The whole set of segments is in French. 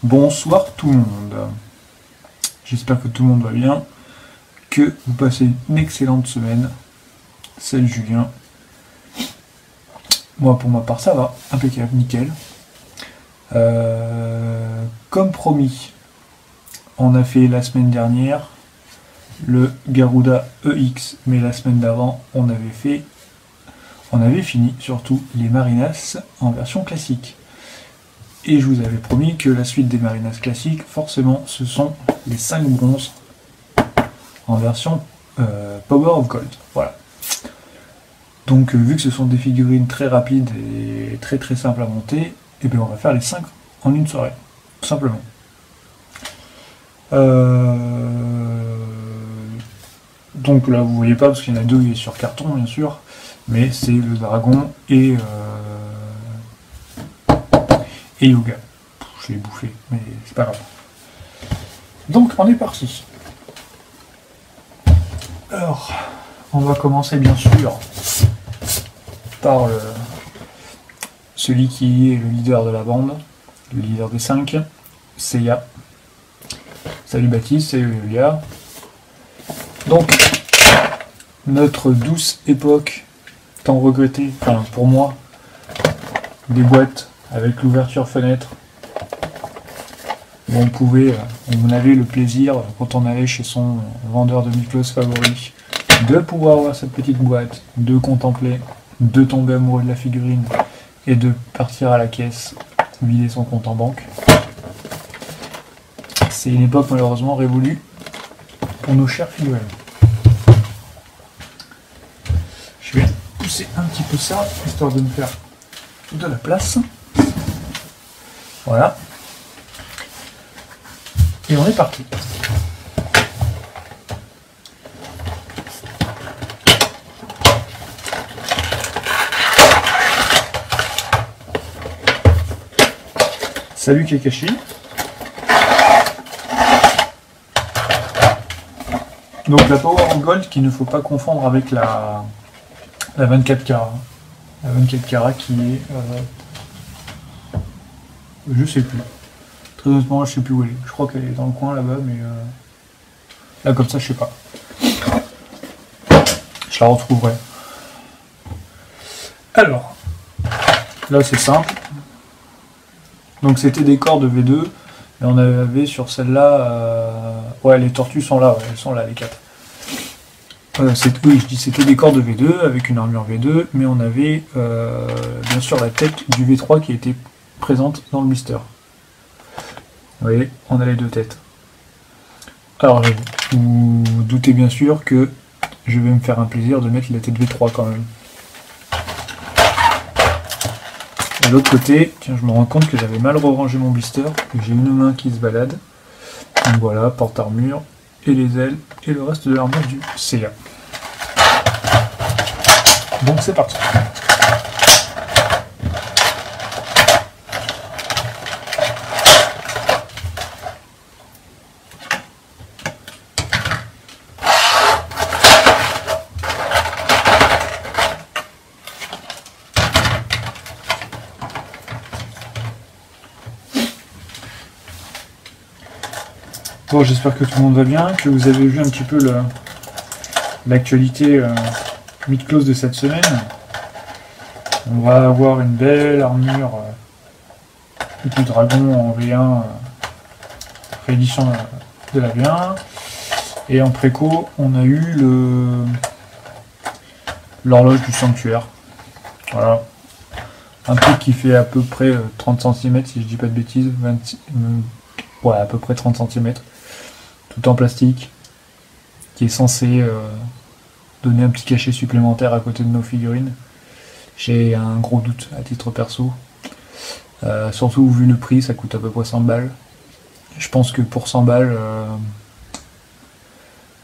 Bonsoir tout le monde, j'espère que tout le monde va bien, que vous passez une excellente semaine. Salut Julien. Moi pour ma part ça va, impeccable, nickel. Comme promis, on a fait la semaine dernière le Garuda EX, mais la semaine d'avant on avait fini surtout les Marinas en version classique. Et je vous avais promis que la suite des Marinas classiques, forcément, ce sont les 5 bronzes en version Power of Gold. Voilà. Donc, vu que ce sont des figurines très rapides et très très simples à monter, et bien on va faire les 5 en une soirée, tout simplement. Donc là, vous voyez pas parce qu'il y en a deux, il est sur carton, bien sûr, mais c'est le dragon et Yoga. Je l'ai bouffé, mais c'est pas grave. Donc on est parti. Alors, on va commencer bien sûr par celui qui est le leader de la bande, le leader des 5, Seiya. Salut Baptiste, salut Yulia. Donc, notre douce époque, tant regrettée, enfin pour moi, des boîtes avec l'ouverture fenêtre, où on avait le plaisir, quand on allait chez son vendeur de Miklos favori, de pouvoir avoir cette petite boîte, de contempler, de tomber amoureux de la figurine, et de partir à la caisse, vider son compte en banque. C'est une époque malheureusement révolue pour nos chers figurines. Je vais pousser un petit peu ça, histoire de me faire de la place. Voilà. Et on est parti. Salut Kakashi. Donc la Power of Gold qu'il ne faut pas confondre avec la 24 carats. La 24 carats qui est... je sais plus. Très honnêtement, je sais plus où elle est. Je crois qu'elle est dans le coin là-bas, mais là comme ça, je sais pas. Je la retrouverai. Alors, là c'est simple. Donc c'était des corps de V2, et on avait sur celle-là, ouais, les tortues sont là, ouais, elles sont là les 4. Oui, je dis c'était des corps de V2 avec une armure V2, mais on avait bien sûr la tête du V3 qui était présente dans le blister. Vous voyez, on a les deux têtes. Alors, vous doutez bien sûr que je vais me faire un plaisir de mettre la tête V3 quand même. De l'autre côté, tiens, je me rends compte que j'avais mal rangé mon blister, que j'ai une main qui se balade. Donc voilà, porte-armure, et les ailes, et le reste de l'armure du Seiya. Donc c'est parti. Bon, j'espère que tout le monde va bien, que vous avez vu un petit peu l'actualité Miklos de cette semaine. On va avoir une belle armure du dragon en V1 réédition de la V1. Et en préco, on a eu l'horloge du sanctuaire. Voilà. Un truc qui fait à peu près 30 cm, si je dis pas de bêtises. Ouais, à peu près 30 cm. Tout en plastique, qui est censé donner un petit cachet supplémentaire à côté de nos figurines. J'ai un gros doute à titre perso. Surtout vu le prix, ça coûte à peu près 100 balles. Je pense que pour 100 balles,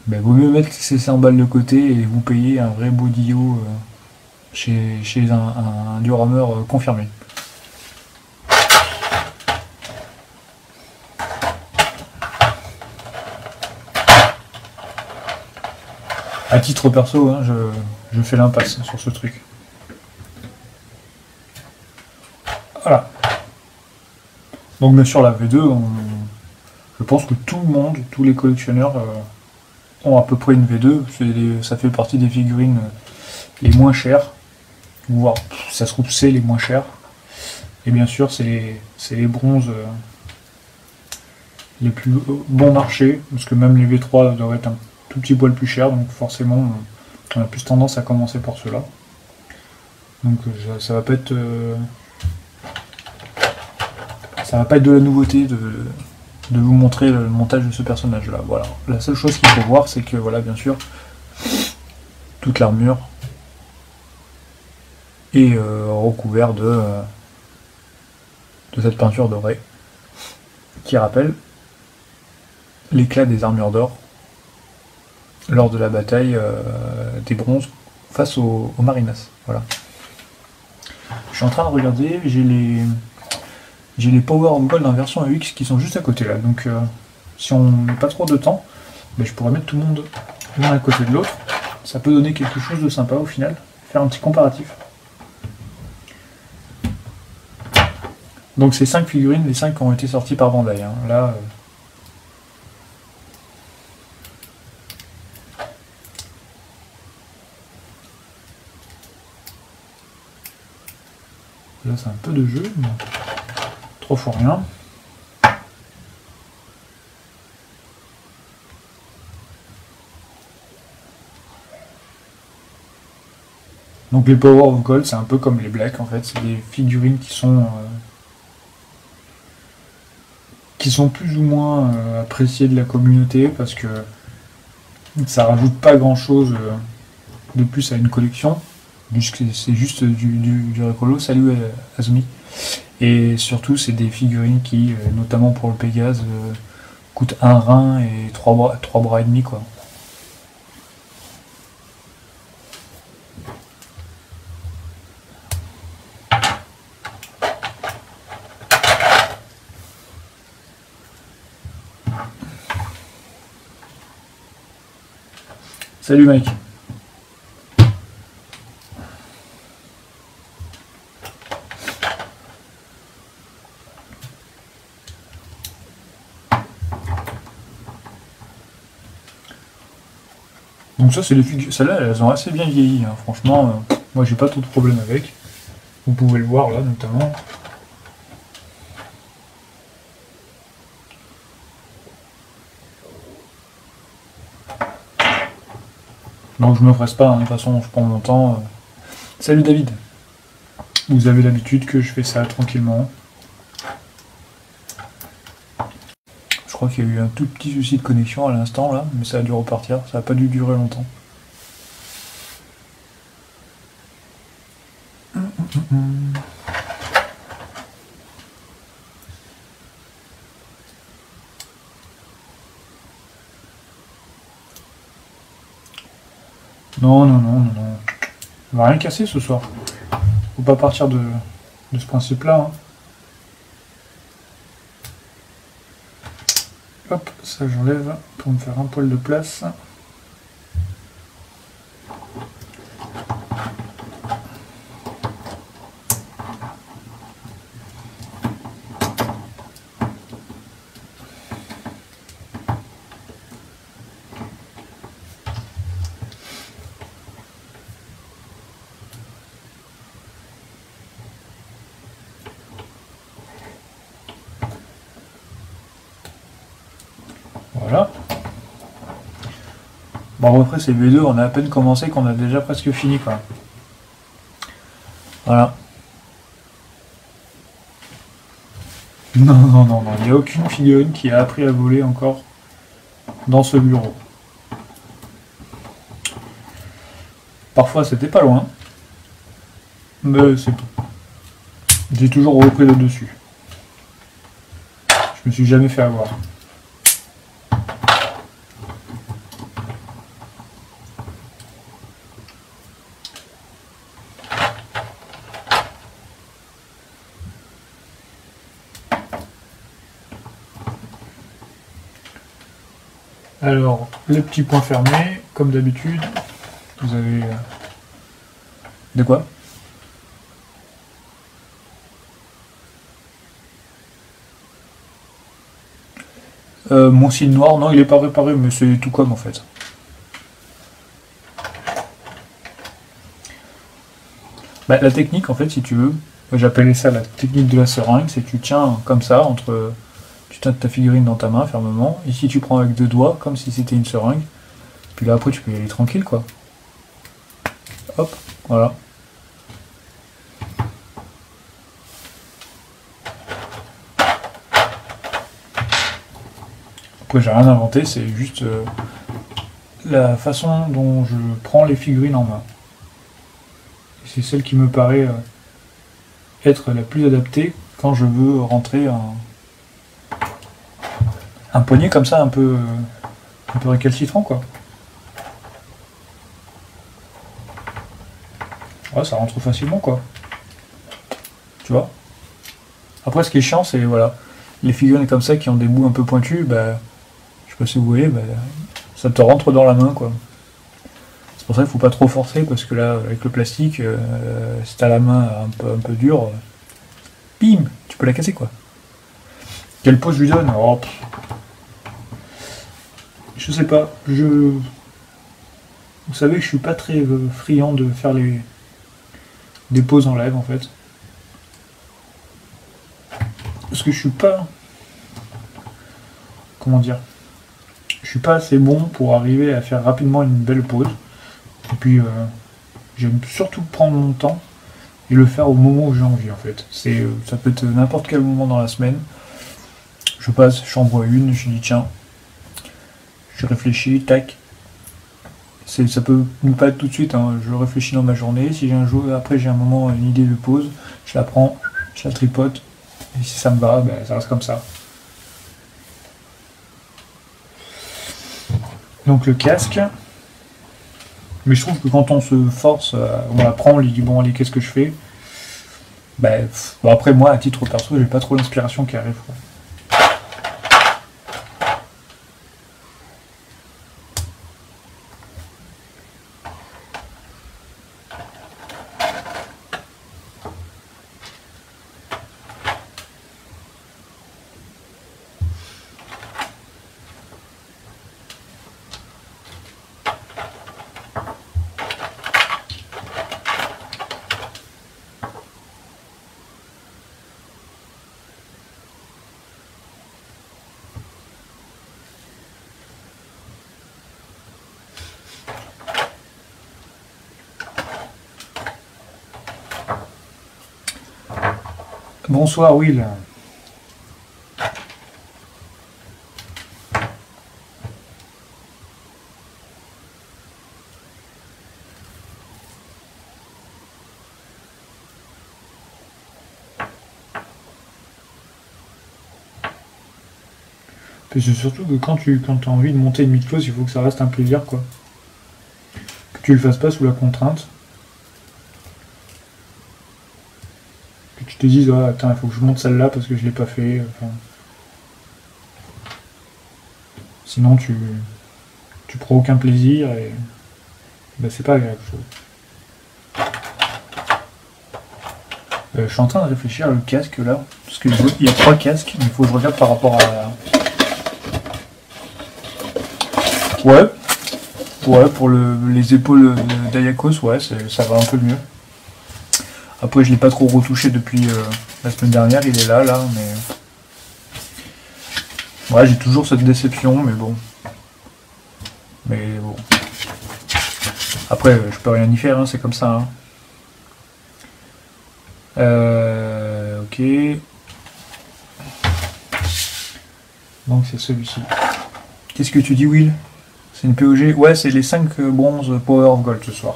vaut mieux mettre ces 100 balles de côté et vous payer un vrai boudillot chez un Durameur confirmé. À titre perso, hein, je fais l'impasse sur ce truc. Voilà. Donc bien sûr la V2, je pense que tout le monde, tous les collectionneurs ont à peu près une V2. Ça fait partie des figurines les moins chères, voire ça se trouve c'est les moins chères. Et bien sûr c'est les bronzes les plus bon marché, parce que même les V3 doivent être un tout petit poil plus chers, donc forcément on a plus tendance à commencer par ceux-là. Donc ça va pas être de la nouveauté de vous montrer le montage de ce personnage là. Voilà. La seule chose qu'il faut voir, c'est que voilà, bien sûr, toute l'armure est recouverte de cette peinture dorée qui rappelle l'éclat des armures d'or lors de la bataille des bronzes face aux Marinas. Voilà. Je suis en train de regarder, j'ai les Power of Gold en version AX qui sont juste à côté là, donc si on met pas trop de temps, je pourrais mettre tout le monde l'un à côté de l'autre. Ça peut donner quelque chose de sympa au final, faire un petit comparatif. Donc ces 5 figurines, les 5 ont été sorties par Bandai. Hein. Là, c'est un peu de jeu, mais 3 fois rien. Donc les Power of Gold, c'est un peu comme les Black en fait, c'est des figurines qui sont plus ou moins appréciées de la communauté parce que ça rajoute pas grand chose de plus à une collection. C'est juste du récolo. Salut Azumi. Et surtout, c'est des figurines qui, notamment pour le Pégase, coûtent un rein et 3 bras et demi, quoi. Salut Mike. Donc ça, c'est les figures. Celles-là, elles ont assez bien vieilli. Hein. Franchement, moi, j'ai pas trop de problème avec. Vous pouvez le voir là, notamment. Donc je me presse pas. Hein. De toute façon, je prends mon temps. Salut David. Vous avez l'habitude que je fais ça tranquillement. Je crois qu'il y a eu un tout petit souci de connexion à l'instant là, mais ça a dû repartir. Ça n'a pas dû durer longtemps. Non, non, non, non, non. On va rien casser ce soir. Faut pas partir de ce principe-là. Hein. Hop, ça j'enlève pour me faire un poil de place. Voilà. Bon après c'est V2, on a à peine commencé qu'on a déjà presque fini quoi. Voilà. Non, non, non, non, il n'y a aucune figurine qui a appris à voler encore dans ce bureau. Parfois c'était pas loin, mais c'est tout. J'ai toujours repris le dessus. Je me suis jamais fait avoir. Alors, les petits points fermés, comme d'habitude, vous avez... De quoi? Mon signe noir, non, il est pas réparé, mais c'est tout comme en fait. Bah, la technique, en fait, si tu veux, j'appelais ça la technique de la seringue, c'est que tu tiens comme ça, tu tiens ta figurine dans ta main fermement, et si tu prends avec deux doigts, comme si c'était une seringue, puis là après tu peux y aller tranquille quoi. Hop, voilà. Après j'ai rien inventé, c'est juste la façon dont je prends les figurines en main. C'est celle qui me paraît être la plus adaptée quand je veux rentrer un poignet comme ça un peu récalcitrant quoi. Ouais, ça rentre facilement quoi. Tu vois. Après ce qui est chiant c'est voilà, les figurines comme ça qui ont des bouts un peu pointus, bah je sais pas si vous voyez, bah, ça te rentre dans la main quoi. C'est pour ça qu'il faut pas trop forcer parce que là avec le plastique, si t'as la main un peu dure, bim, tu peux la casser quoi. Quelle pose je lui donne? Oh, je sais pas, vous savez que je suis pas très friand de faire des poses en live en fait. Parce que je suis pas. Comment dire? Je suis pas assez bon pour arriver à faire rapidement une belle pause. Et puis j'aime surtout prendre mon temps et le faire au moment où j'ai envie en fait. Ça peut être n'importe quel moment dans la semaine. Je passe, j'en vois une, je dis tiens, je réfléchis, tac. Ça peut ne pas être tout de suite, hein. Je réfléchis dans ma journée. Si j'ai un jour, après j'ai un moment, une idée de pause, je la prends, je la tripote. Et si ça me va, ben, ça reste comme ça. Donc le casque. Mais je trouve que quand on se force, on apprend, on lui dit bon allez qu'est-ce que je fais, ben, bon, après moi à titre perso j'ai pas trop l'inspiration qui arrive quoi. Bonsoir Will. Puis c'est surtout que quand tu as envie de monter une mythos, il faut que ça reste un plaisir quoi. Que tu le fasses pas sous la contrainte. Que tu te dises ah, attends il faut que je monte celle-là parce que je l'ai pas fait. Enfin, sinon tu prends aucun plaisir et ben, c'est pas agréable je trouve. Je suis en train de réfléchir le casque là, parce qu'il y a 3 casques, mais il faut que je regarde par rapport à. Ouais, pour les épaules d'Ayakos, ouais, ça va un peu mieux. Après, je l'ai pas trop retouché depuis la semaine dernière, il est là, mais. Ouais, j'ai toujours cette déception, mais bon. Après, je peux rien y faire, hein, c'est comme ça. Hein. Ok. Donc c'est celui-ci. Qu'est-ce que tu dis, Will? C'est une POG? Ouais, c'est les 5 bronzes Power of Gold ce soir.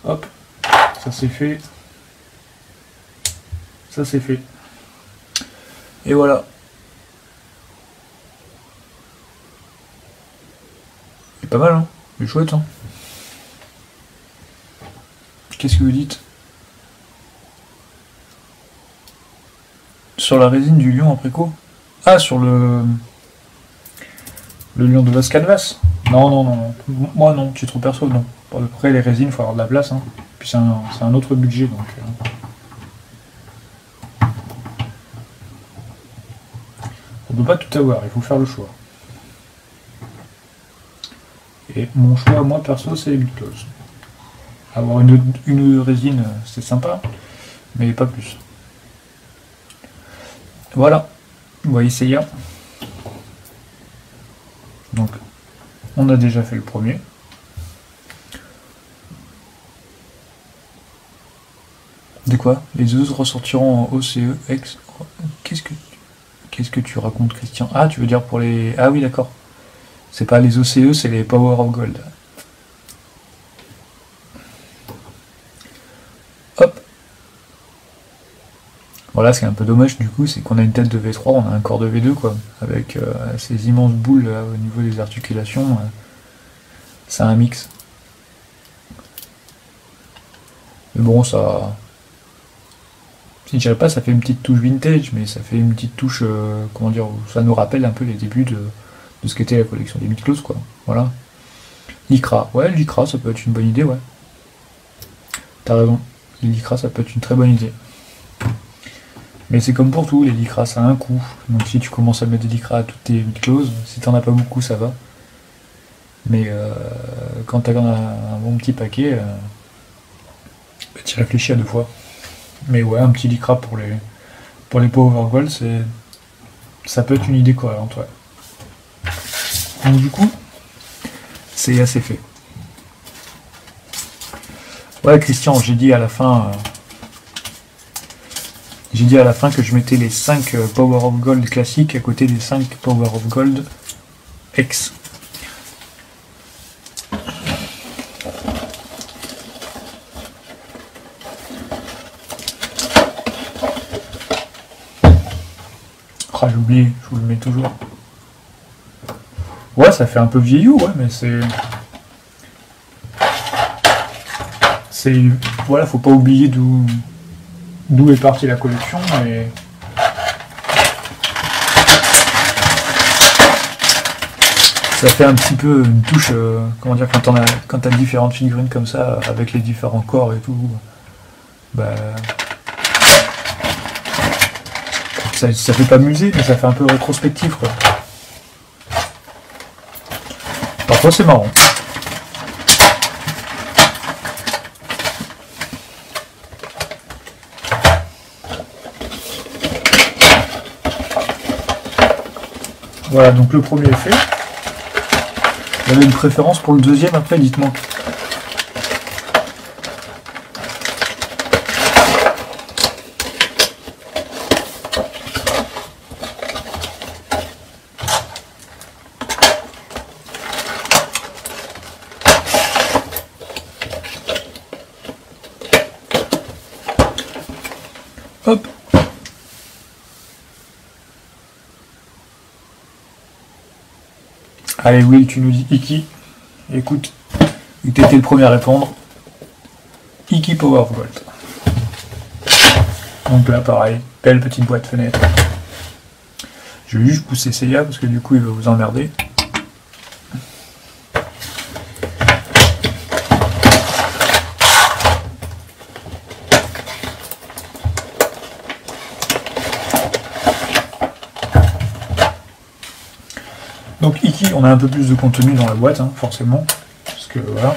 Hop, ça c'est fait. Ça c'est fait. Et voilà. C'est pas mal, hein. C'est chouette, hein. Qu'est-ce que vous dites? sur la résine du lion en préco. Ah, sur le lion de Los Canvas. Non, non, non, non. Moi non, tu trop perso, non. Après les résines, il faut avoir de la place. Hein. Puis c'est un autre budget, donc... On ne peut pas tout avoir, il faut faire le choix. Et mon choix, moi perso, c'est les Beatles. Avoir une résine, c'est sympa, mais pas plus. Voilà, vous voyez Seiya. Donc, on a déjà fait le premier. De quoi? Les autres ressortiront en OCE-X. Qu'est-ce que tu racontes, Christian? Ah, tu veux dire pour les... Ah oui, d'accord. C'est pas les OCE, c'est les Power of Gold. Hop. Voilà, ce qui est un peu dommage du coup, c'est qu'on a une tête de V3, on a un corps de V2, quoi. Avec ces immenses boules là, au niveau des articulations. C'est un mix. Mais bon, ça... Je dirais pas ça fait une petite touche vintage, mais ça fait une petite touche, comment dire, ça nous rappelle un peu les débuts de ce qu'était la collection des Beatles, quoi. Voilà. Lycra, ouais, Lycra, ça peut être une bonne idée, ouais. T'as raison, Lycra, ça peut être une très bonne idée. Mais c'est comme pour tout, les Lycra, ça a un coût. Donc si tu commences à mettre des Lycra à toutes tes Beatles, si t'en as pas beaucoup, ça va. Mais quand t'as un bon petit paquet, bah, t'y réfléchis à 2 fois. Mais ouais, un petit Lycra pour les Power Gold, ça peut être une idée cohérente, ouais. Donc du coup, c'est assez fait. Ouais, Christian, j'ai dit à la fin que je mettais les 5 Power of Gold classiques à côté des 5 Power of Gold X. Ah, j'ai oublié, je vous le mets toujours. Ouais, ça fait un peu vieillot, ouais, mais c'est... Voilà, faut pas oublier d'où est partie la collection, et... Ça fait un petit peu une touche, comment dire, quand t'as différentes figurines comme ça, avec les différents corps et tout, bah... Ça fait pas musée, mais ça fait un peu rétrospectif, quoi. Parfois c'est marrant. Voilà, donc le premier est fait. Vous avez une préférence pour le deuxième après, dites-moi. Hop. Allez Will, tu nous dis Iki. Écoute, tu étais le premier à répondre. Iki Power of Gold. Donc là pareil, belle petite boîte fenêtre. Je vais juste pousser Seiya parce que du coup il va vous emmerder. Donc Iki, on a un peu plus de contenu dans la boîte, hein, forcément, parce que voilà.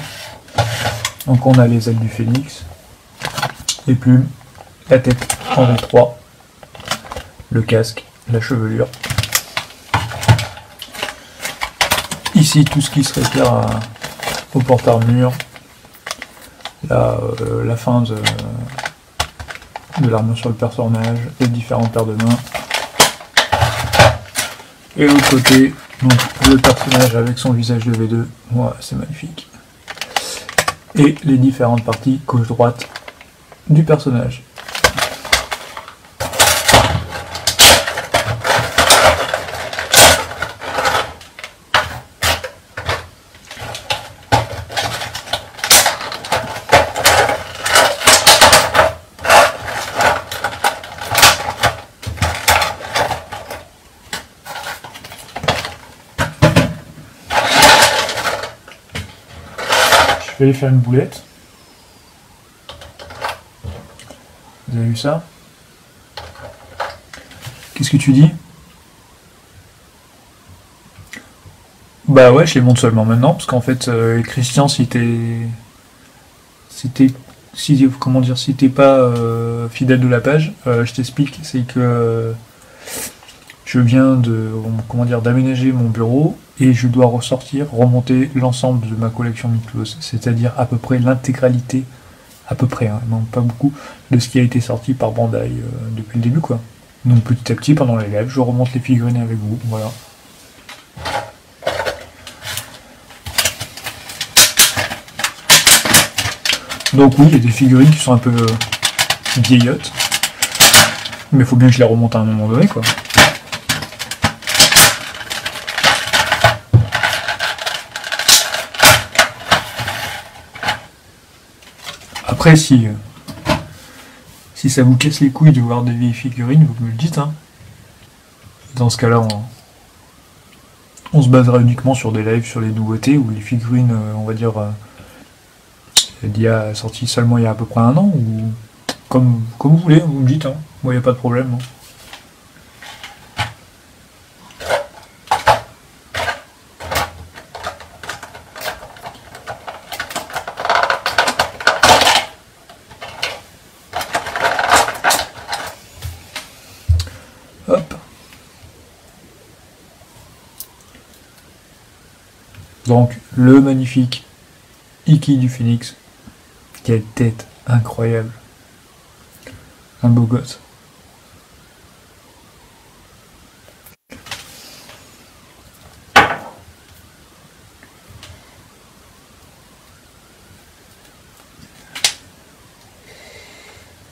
Donc on a les ailes du phénix, les plumes, la tête en V3, le casque, la chevelure. Ici tout ce qui se réfère au porte-armure, la fin de l'armure sur le personnage, les différentes paires de mains. Et de l'autre côté, donc le personnage avec son visage de V2, voilà, c'est magnifique. Et les différentes parties gauche-droite du personnage. vais aller faire une boulette. Vous avez vu ça? Qu'est-ce que tu dis? Bah ouais, je les montre seulement maintenant, parce qu'en fait, Christian, si comment dire, si t'es pas fidèle de la page, je t'explique, c'est que je viens de, comment dire, d'aménager mon bureau et je dois remonter l'ensemble de ma collection Miklos, c'est-à-dire à peu près l'intégralité, à peu près, hein, non pas beaucoup, de ce qui a été sorti par Bandai depuis le début, quoi. Donc petit à petit, pendant les lives, je remonte les figurines avec vous, voilà. Donc oui, il y a des figurines qui sont un peu vieillottes, mais il faut bien que je les remonte à un moment donné, quoi. Après, si ça vous casse les couilles de voir des vieilles figurines, vous me le dites, hein. Dans ce cas-là, on se basera uniquement sur des lives, sur les nouveautés, ou les figurines, on va dire, sorties seulement il y a à peu près un an, ou comme vous voulez, vous me dites, hein. Moi, il n'y a pas de problème. Hein. Hop. Donc, le magnifique Iki du Phénix. Quelle tête incroyable. Un beau gosse.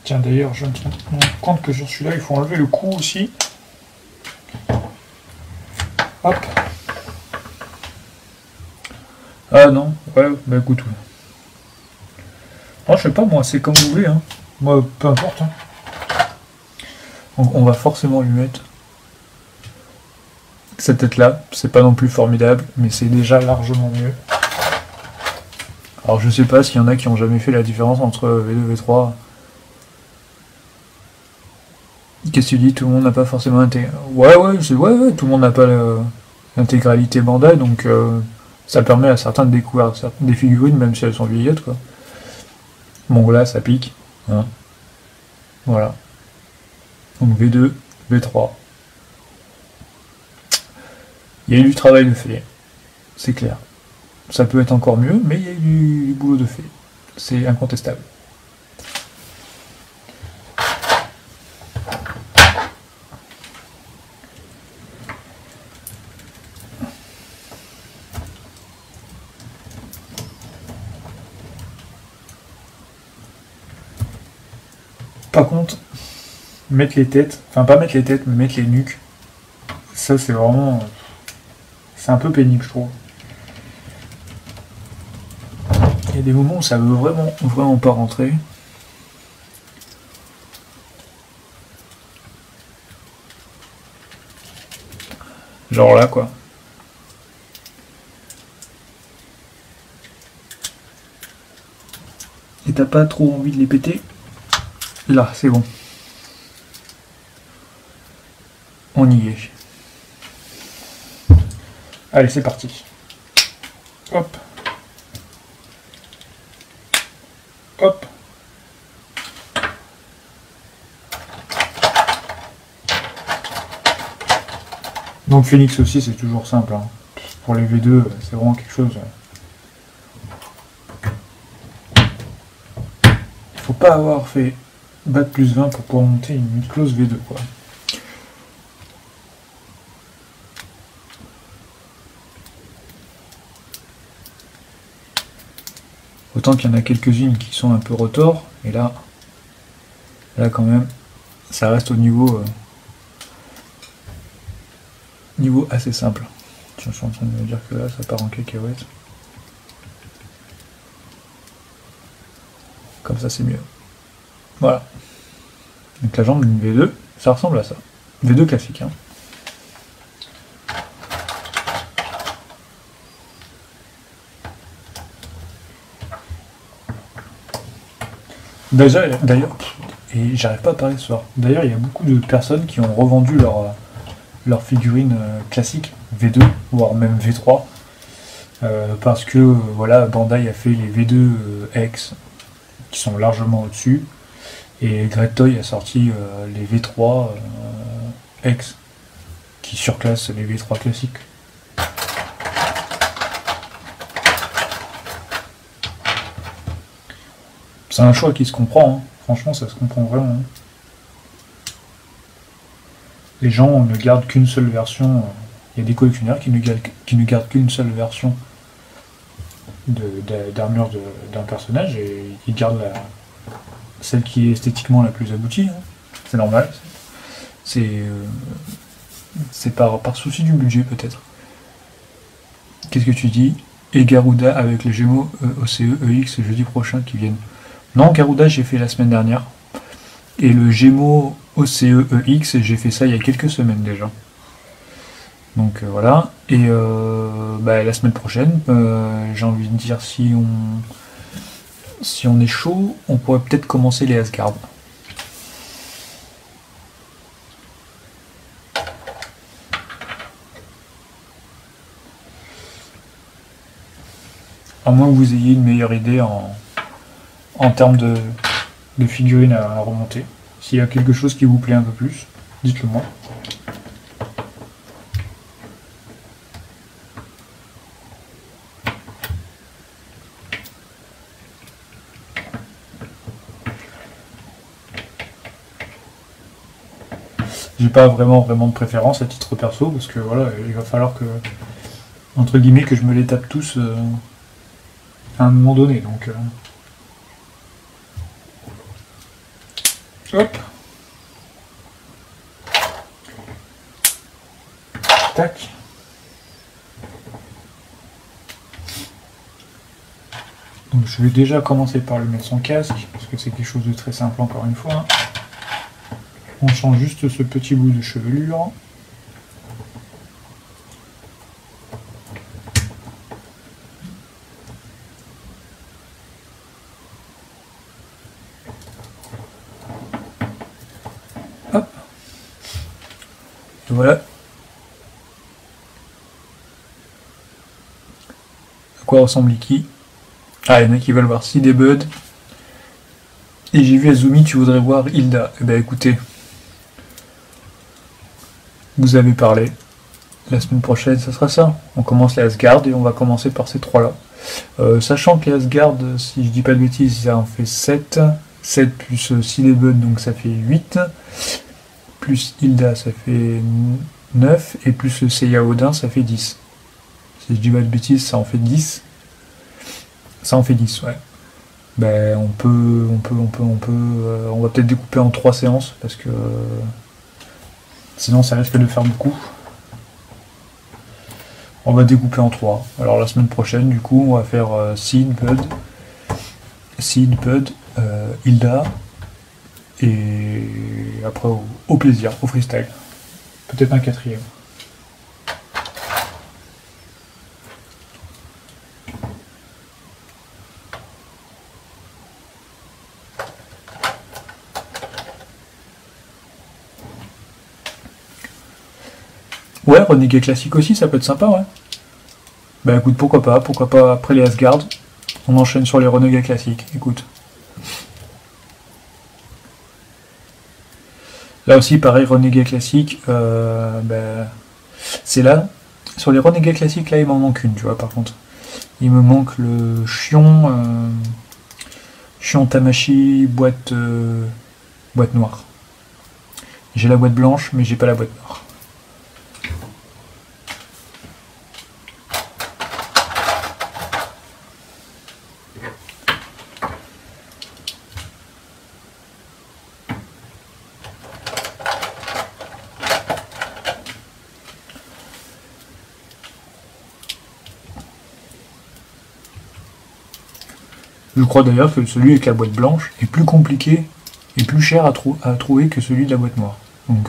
Tiens, d'ailleurs, je me rends compte que sur celui-là, il faut enlever le cou aussi. Hop. Ah non, ouais, bah écoute. Oh, je sais pas, moi, c'est comme vous voulez, hein. Moi, peu importe. Hein. On va forcément lui mettre cette tête-là. C'est pas non plus formidable, mais c'est déjà largement mieux. Alors, je sais pas s'il y en a qui ont jamais fait la différence entre V2 et V3. Qu'est-ce que tu dis? Tout le monde n'a pas forcément intégré. Ouais, tout le monde n'a pas l'intégralité Bandai, donc ça permet à certains de découvrir des figurines, même si elles sont vieillottes, quoi. Bon, là, ça pique. Hein. Voilà. Donc V2, V3. Il y a eu du travail de fait. C'est clair. Ça peut être encore mieux, mais il y a eu du boulot de fait. C'est incontestable. Par contre, mettre les têtes, enfin pas mettre les têtes, mais mettre les nuques, ça c'est vraiment... C'est un peu pénible, je trouve. Il y a des moments où ça veut vraiment pas rentrer. Genre là, quoi. Et t'as pas trop envie de les péter? Là, c'est bon. On y est. Allez, c'est parti. Hop. Hop. Donc Phoenix aussi, c'est toujours simple. Hein. Pour les V2, c'est vraiment quelque chose... Faut pas avoir fait BAT plus 20 pour pouvoir monter une clause V2, quoi. Autant qu'il y en a quelques-unes qui sont un peu retors, et là quand même, ça reste au niveau assez simple. Je suis en train de me dire que là, ça part en cacahuète. Comme ça, c'est mieux. Voilà. Donc la jambe d'une V2, ça ressemble à ça. V2 classique, hein. D'ailleurs, et j'arrive pas à parler ce soir. D'ailleurs, il y a beaucoup de personnes qui ont revendu leur figurines classiques V2, voire même V3, parce que voilà, Bandai a fait les V2 X qui sont largement au-dessus, et Great Toy a sorti les V3 X qui surclassent les V3 classiques. C'est un choix qui se comprend, hein. Franchement ça se comprend vraiment. Hein. Les gens ne gardent qu'une seule version, il y a des collectionneurs qui ne gardent qu'une seule version d'armure d'un personnage et ils gardent celle qui est esthétiquement la plus aboutie. Hein. C'est normal. C'est par souci du budget peut-être. Qu'est-ce que tu dis? Et Garuda avec les Gémeaux OCE EX jeudi prochain qui viennent. Non, Garuda j'ai fait la semaine dernière. Et le Gémeaux OCE EX, j'ai fait ça il y a quelques semaines déjà. Donc voilà. Et la semaine prochaine, j'ai envie de dire si on est chaud, on pourrait peut-être commencer les Asgard. À moins que vous ayez une meilleure idée en termes de figurines à remonter. S'il y a quelque chose qui vous plaît un peu plus, dites-le moi. J'ai pas vraiment de préférence à titre perso parce que voilà, il va falloir que entre guillemets que je me les tape tous à un moment donné. Donc hop. Tac. Donc je vais déjà commencer par lui mettre son casque, parce que c'est quelque chose de très simple encore une fois. On change juste ce petit bout de chevelure. Hop. Et voilà. À quoi ressemble Iki? Ah, il y en a qui veulent voir Sid et Bud. Et j'ai vu Azumi, tu voudrais voir Hilda. Eh ben écoutez, vous avez parlé. La semaine prochaine, ça sera ça. On commence les Asgard et on va commencer par ces trois-là. Sachant que les Asgard, si je dis pas de bêtises, ça en fait 7. 7 plus Sid et Bud, donc ça fait 8. Plus Hilda, ça fait 9. Et plus Seiya Odin, ça fait 10. Si je dis pas de bêtises, ça en fait 10. Ça en fait 10, ouais. Ben, on va peut-être découper en 3 séances, parce que sinon ça risque de faire beaucoup. On va découper en 3. Alors la semaine prochaine, du coup, on va faire Sid, Bud, Hilda, et après au plaisir, au freestyle. Peut-être un 4e. Ouais, Renegade classique aussi, ça peut être sympa, ouais. Bah écoute, pourquoi pas après les Asgard, on enchaîne sur les Renegades classiques, écoute. Là aussi, pareil, Renegade classique, c'est là, sur les Renegades classiques, là, il m'en manque une, tu vois, par contre. Il me manque le Chion Tamashi, boîte noire. J'ai la boîte blanche, mais j'ai pas la boîte noire. Je crois d'ailleurs que celui avec la boîte blanche est plus compliqué et plus cher à trouver que celui de la boîte noire. Donc,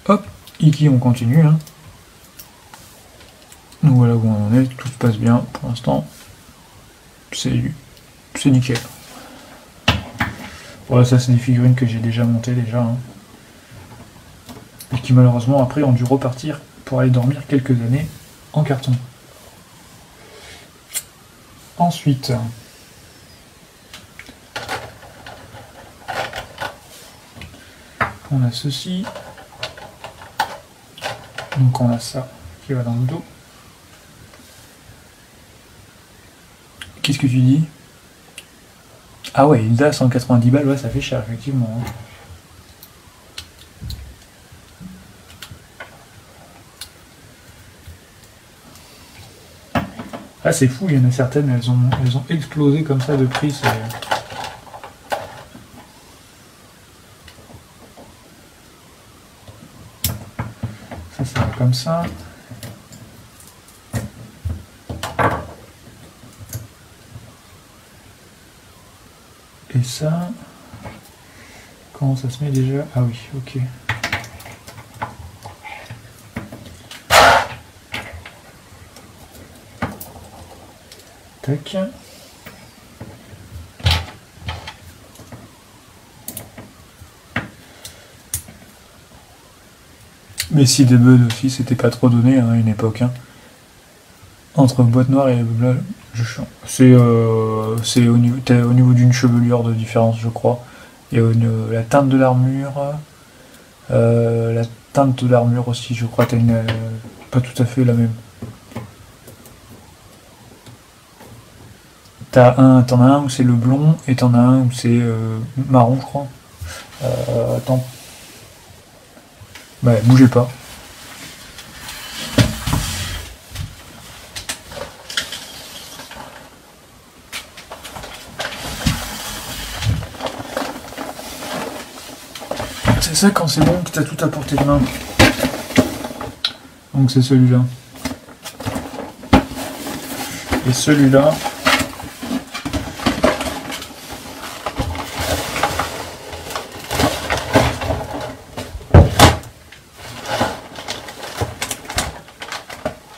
hop, Iki, on continue. Hein. Donc voilà. voilà où on en est, tout se passe bien pour l'instant. C'est nickel. Voilà, ça c'est des figurines que j'ai déjà montées déjà. Hein. Et qui malheureusement après ont dû repartir pour aller dormir quelques années en carton. Ensuite, on a ceci. Donc on a ça qui va dans le dos. Qu'est-ce que tu dis? Ah ouais, Hilda, 190 balles, ouais, ça fait cher, effectivement. Hein. Ah, c'est fou, il y en a certaines, elles ont explosé comme ça de prix. Ça va comme ça. Et ça, comment ça se met déjà? Ah oui, ok. Tac. Mais si des buds aussi, c'était pas trop donné hein, à une époque. Hein. Entre boîte noire et bleu, c'est au niveau d'une chevelure de différence, je crois. Et la teinte de l'armure, aussi, je crois, t'as pas tout à fait la même. T'en as un où c'est le blond et t'en as un où c'est marron, je crois. Attends. Ouais, bougez pas. C'est ça quand c'est bon que t'as tout à portée de main. Donc c'est celui-là. Et celui-là.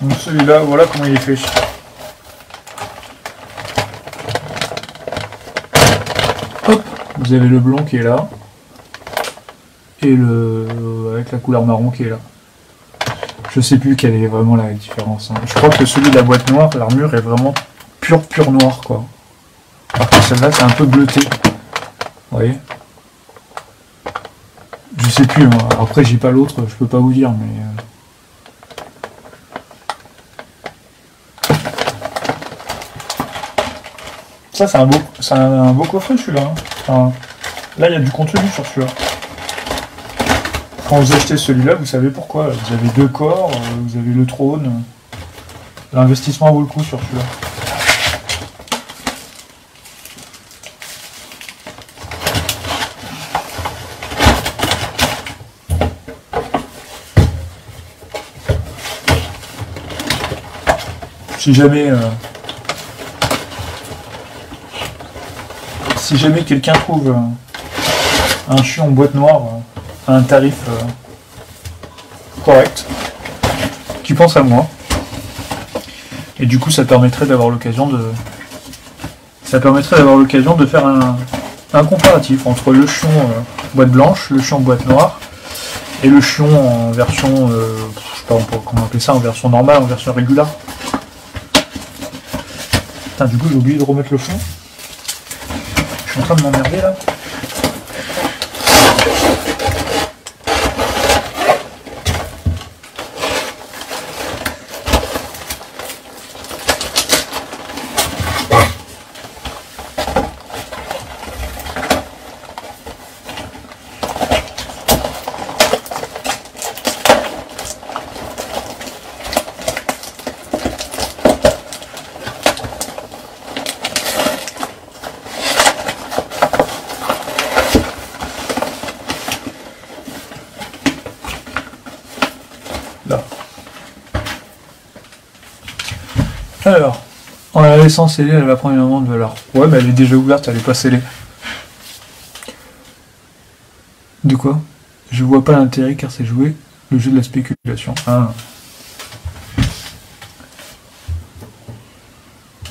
Donc celui-là, voilà comment il est fait. Hop, vous avez le blond qui est là. Et avec la couleur marron qui est là. Je sais plus quelle est vraiment la différence. Hein. Je crois que celui de la boîte noire, l'armure est vraiment pur noir quoi. Alors que celle-là c'est un peu bleuté. Vous voyez? Je sais plus, moi. Après j'ai pas l'autre, je peux pas vous dire, mais. Ça c'est un beau coffret celui-là. Hein. Enfin, là il y a du contenu sur celui-là. Quand vous achetez celui-là, vous savez pourquoi. Vous avez 2 corps, vous avez le trône. L'investissement vaut le coup sur celui-là. Si jamais quelqu'un trouve un chien en boîte noire à un tarif correct, qui pense à moi, et du coup ça permettrait d'avoir l'occasion de faire un comparatif entre le chion boîte blanche, le chion boîte noire et le chion en version je sais pas comment appeler ça, en version normale, en version régulière. Putain, du coup j'ai oublié de remettre le fond. Je suis en train de m'emmerder là. Là. Alors, en la laissant scellée, elle va prendre une amende de valeur. Ouais, mais elle est déjà ouverte, elle est pas scellée. De quoi? Je vois pas l'intérêt car c'est jouer le jeu de la spéculation. Ah.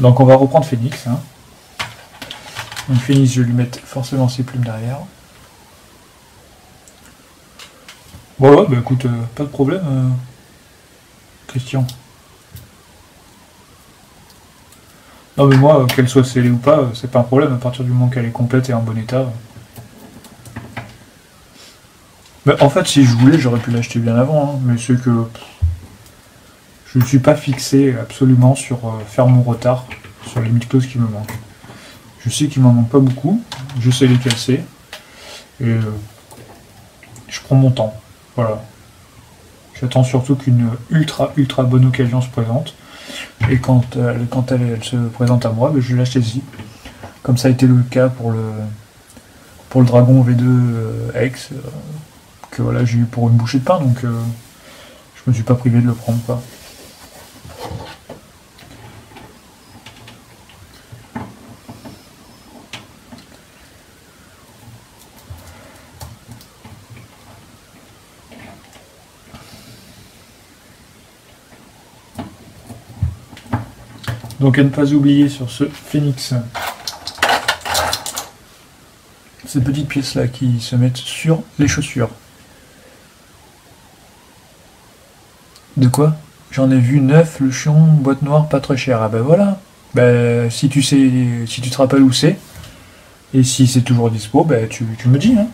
Donc on va reprendre Phoenix. Hein. Donc Phoenix, je vais lui mettre forcément ses plumes derrière. Bon, ouais, bah écoute, pas de problème, Christian. Non mais moi, qu'elle soit scellée ou pas, c'est pas un problème à partir du moment qu'elle est complète et en bon état. Mais en fait, si je voulais, j'aurais pu l'acheter bien avant, hein, mais c'est que je ne suis pas fixé absolument sur faire mon retard sur les mid-closes qui me manquent. Je sais qu'il m'en manque pas beaucoup, je sais lesquels c'est, et je prends mon temps. Voilà. J'attends surtout qu'une ultra bonne occasion se présente, et quand elle se présente à moi, ben, je l'achète ici. Comme ça a été le cas pour le Dragon V2 X, que voilà, j'ai eu pour une bouchée de pain, donc je me suis pas privé de le prendre, quoi. Donc à ne pas oublier sur ce Phoenix, ces petites pièces là qui se mettent sur les chaussures. De quoi? J'en ai vu 9, le chion, boîte noire, pas très cher. Ah ben voilà. Ben si tu te rappelles où c'est, et si c'est toujours dispo, ben tu me dis. Hein.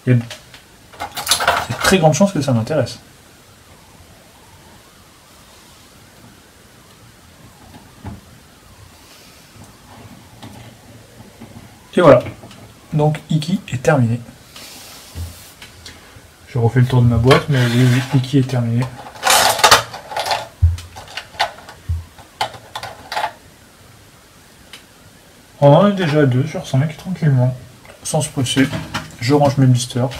Il y a de très grandes chances que ça m'intéresse. Et voilà. Donc Iki est terminé. Je refais le tour de ma boîte, mais oui, Iki est terminé. On en est déjà à 2 sur 5, tranquillement. Sans se presser. Je range mes blisters.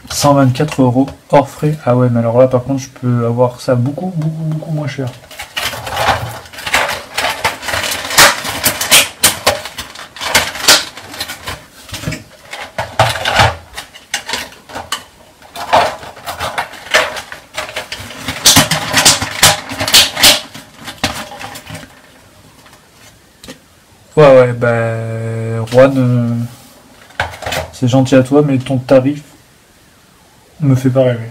« 124 € hors frais. » Ah ouais, mais alors là, par contre, je peux avoir ça beaucoup moins cher. Ouais, bah, Juan, c'est gentil à toi, mais ton tarif me fait pas rêver.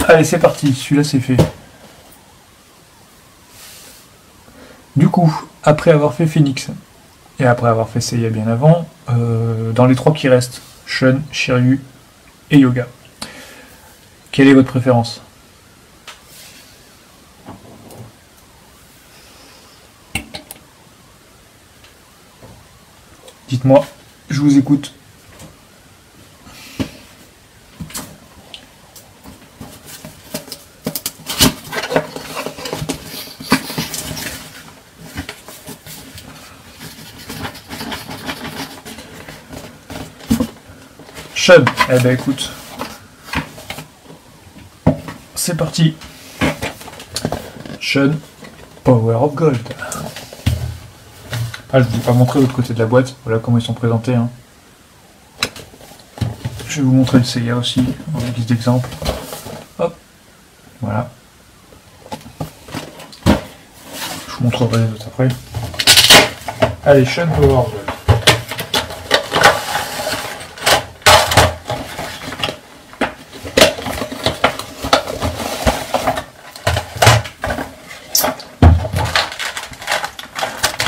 Allez, c'est parti, celui-là c'est fait. Du coup, après avoir fait Phoenix, et après avoir fait Seiya bien avant, dans les 3 qui restent, Shun, Shiryu et Yoga, quelle est votre préférence? Dites-moi, je vous écoute. Shun, eh ben écoute, c'est parti. Shun, Power of Gold. Ah, je ne vous ai pas montré l'autre côté de la boîte, voilà comment ils sont présentés. Hein. Je vais vous montrer le Seiya aussi, en guise d'exemple. Hop, voilà. Je vous montrerai les autres après. Allez, Shun, Power of Gold.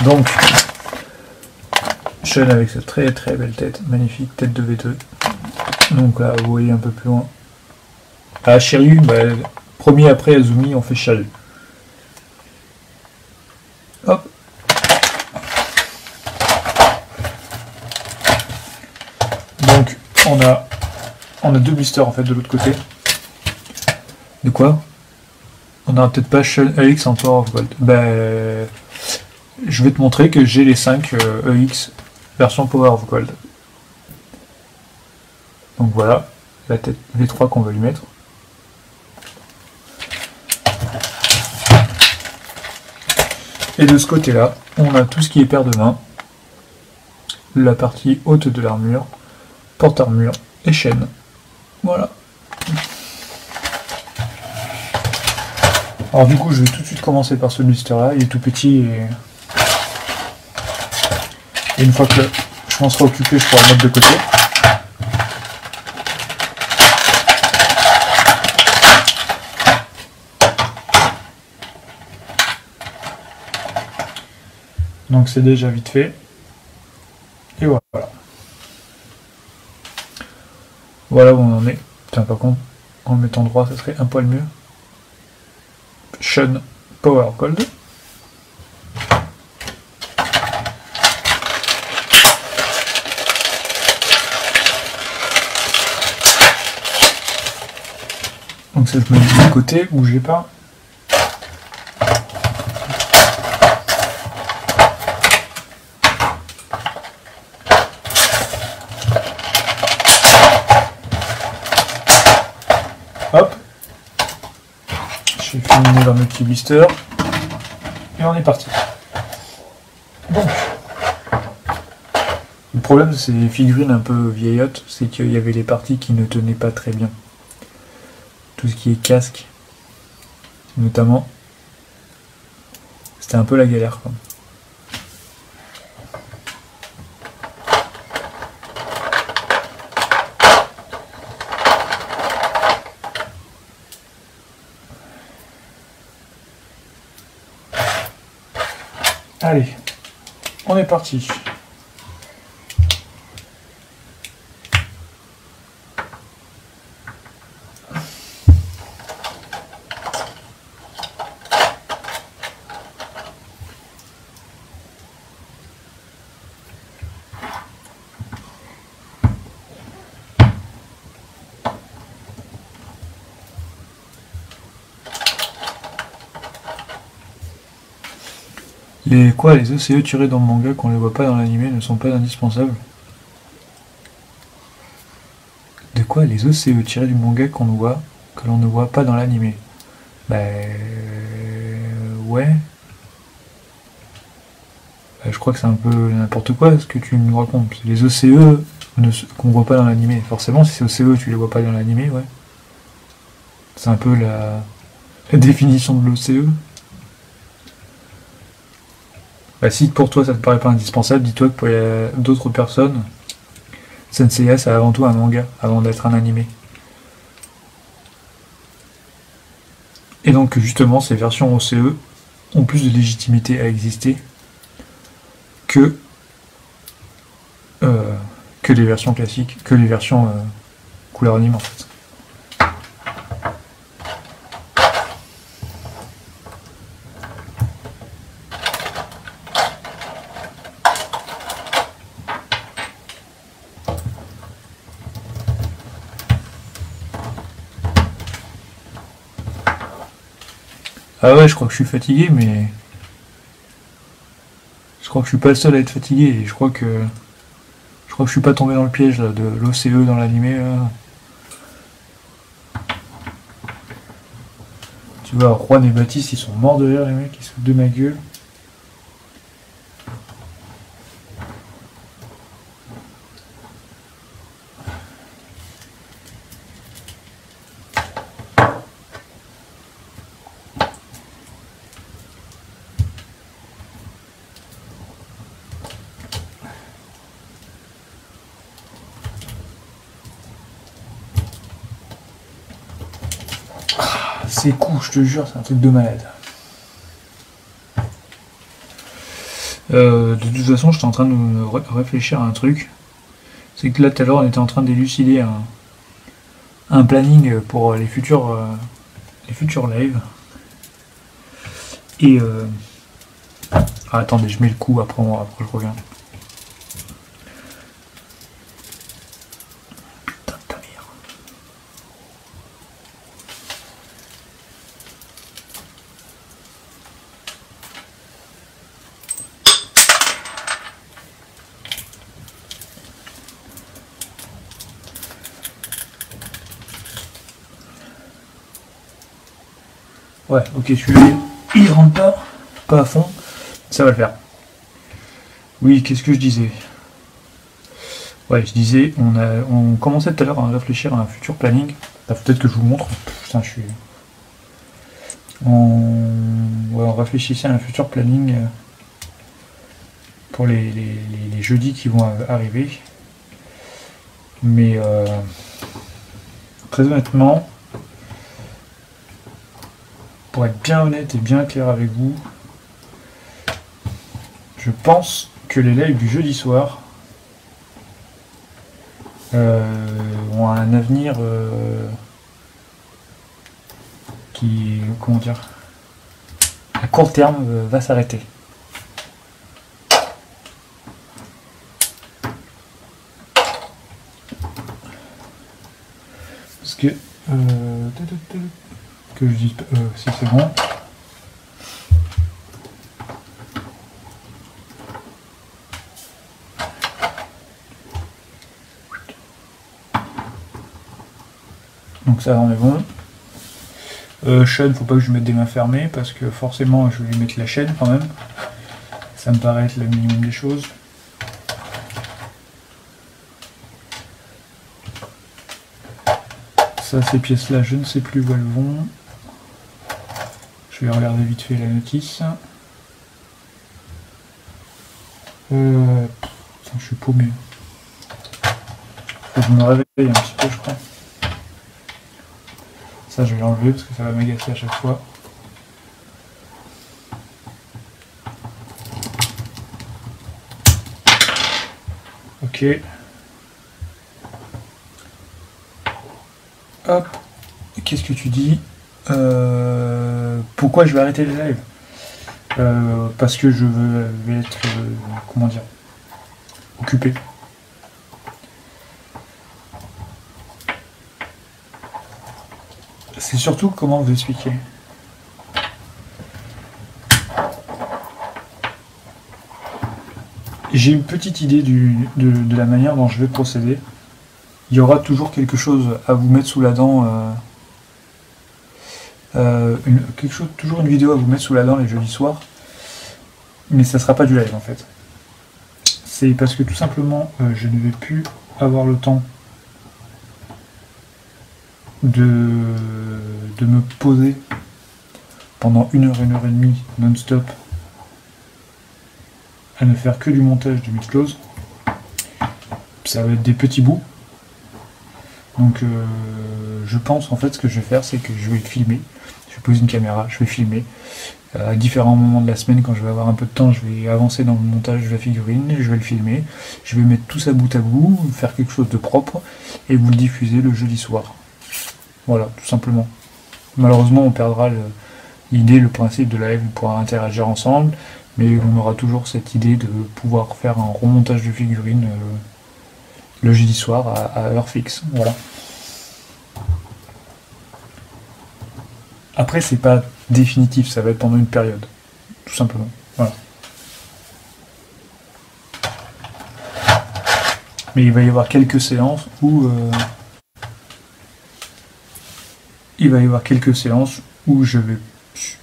Donc, Shun avec cette très belle tête, magnifique tête de V2. Donc là, vous voyez un peu plus loin. Ah, Shiryu, bah, premier après Azumi, on fait Shal. Hop. Donc, on a On a deux blisters en fait de l'autre côté. De quoi? On n'aura peut-être pas Shun EX en Power of Gold. Ben, je vais te montrer que j'ai les 5 EX version Power of Gold. Donc voilà, la tête V3 qu'on va lui mettre. Et de ce côté-là, on a tout ce qui est paire de main, la partie haute de l'armure, porte-armure et chaîne. Voilà. Alors du coup, je vais tout de suite commencer par ce blister-là. Il est tout petit et une fois que je m'en serai occupé, je pourrai le mettre de côté. Donc c'est déjà vite fait. Et voilà. Voilà où on en est. Putain, par contre, en le mettant droit, ça serait un poil mieux. Shun Power Gold. Donc ça, je me mets de côté, bougez pas. Hop, j'ai filmé dans mes petits blisters et on est parti. Donc, le problème de ces figurines un peu vieillottes, c'est qu'il y avait les parties qui ne tenaient pas très bien. Tout ce qui est casque, notamment, c'était un peu la galère, quoi. Allez, on est parti. Les quoi, les OCE tirés dans le manga qu'on les voit pas dans l'anime ne sont pas indispensables? De quoi les OCE tirés du manga qu'on voit, que l'on ne voit pas dans l'anime? Ben ouais. Ben, je crois que c'est un peu n'importe quoi ce que tu nous racontes. Les OCE qu'on voit pas dans l'anime. Forcément, si c'est OCE, tu les vois pas dans l'anime, ouais. C'est un peu la définition de l'OCE. Bah, si pour toi ça te paraît pas indispensable, dis-toi que pour d'autres personnes, Saint Seiya c'est avant tout un manga, avant d'être un animé. Et donc justement ces versions OCE ont plus de légitimité à exister que les versions classiques, que les versions couleur anime en fait. Ah ouais, je crois que je suis fatigué, mais je crois que je suis pas le seul à être fatigué. Et je crois que je suis pas tombé dans le piège là, de l'OCE dans l'animé. Tu vois, Juan et Baptiste, ils sont morts de rire, les mecs, ils se foutent de ma gueule. Ces coups, je te jure, c'est un truc de malade. De toute façon, j'étais en train de me réfléchir à un truc. C'est que là, tout à l'heure, on était en train d'élucider un planning pour les futurs lives. Et ah, attendez, je mets le coup, après je reviens. Putain de ta mère. Ouais, ok, celui-là, il rentre pas à fond. Ça va le faire. Oui, qu'est-ce que je disais? Ouais, je disais, on commençait tout à l'heure à réfléchir à un futur planning. Peut-être que je vous montre. Putain, je suis... on réfléchissait à un futur planning pour les jeudis qui vont arriver. Mais très honnêtement, pour être bien honnête et bien clair avec vous, je pense que les lives du jeudi soir ont un avenir qui, comment dire, à court terme va s'arrêter. Parce que je dis si c'est bon. Donc ça on est bon. Chaîne, faut pas que je mette des mains fermées parce que forcément je vais lui mettre la chaîne quand même. Ça me paraît être le minimum des choses. Ça, ces pièces-là, je ne sais plus où elles vont. Je vais regarder vite fait la notice. Je suis paumé. Faut que je me réveille un petit peu, je crois. Ça, je vais l'enlever parce que ça va m'agacer à chaque fois. Ok. Hop. Qu'est-ce que tu dis? Pourquoi je vais arrêter les lives? Parce que je vais être, comment dire, occupé. C'est surtout comment vous expliquer. J'ai une petite idée de la manière dont je vais procéder. Il y aura toujours quelque chose à vous mettre sous la dent. Toujours une vidéo à vous mettre sous la dent les jeudis soirs. Mais ça sera pas du live en fait. C'est parce que tout simplement je ne vais plus avoir le temps de me poser pendant 1 heure et demie non-stop à ne faire que du montage du mid-close. Ça va être des petits bouts. Donc je pense en fait ce que je vais faire, c'est que je vais filmer. Je vais poser une caméra, je vais filmer. À différents moments de la semaine, quand je vais avoir un peu de temps, je vais avancer dans le montage de la figurine, je vais le filmer, je vais mettre tout ça bout à bout, faire quelque chose de propre, et vous le diffuser le jeudi soir. Voilà, tout simplement. Malheureusement, on perdra l'idée, le principe de la live, de pouvoir interagir ensemble, mais on aura toujours cette idée de pouvoir faire un remontage de figurines le jeudi soir à heure fixe. Voilà. Après, c'est pas définitif, ça va être pendant une période, tout simplement. Voilà. Mais il va y avoir quelques séances où je vais,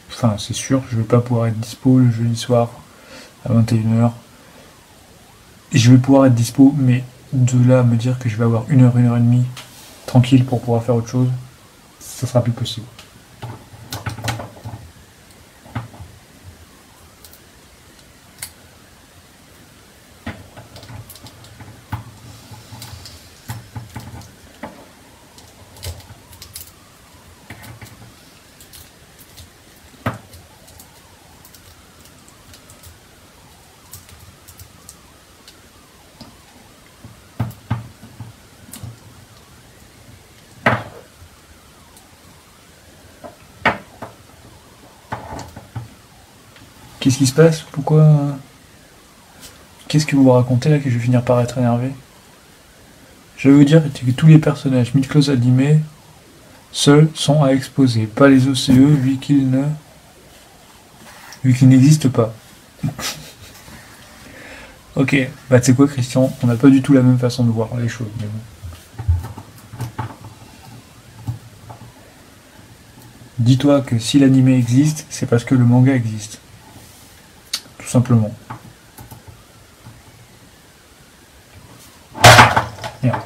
enfin c'est sûr, je vais pas pouvoir être dispo le jeudi soir à 21 h. Et je vais pouvoir être dispo, mais de là à me dire que je vais avoir 1 heure et demie tranquille pour pouvoir faire autre chose, ça sera plus possible. Qu'est-ce qui se passe? Pourquoi? Qu'est-ce que vous racontez là que je vais finir par être énervé? Je vais vous dire que tous les personnages mid-close animés seuls sont à exposer, pas les OCE vu qu'ils n'existent pas. Ok, bah tu sais quoi Christian, on n'a pas du tout la même façon de voir les choses, mais bon. dis-toi que si l'animé existe, c'est parce que le manga existe. Tout simplement. Merde.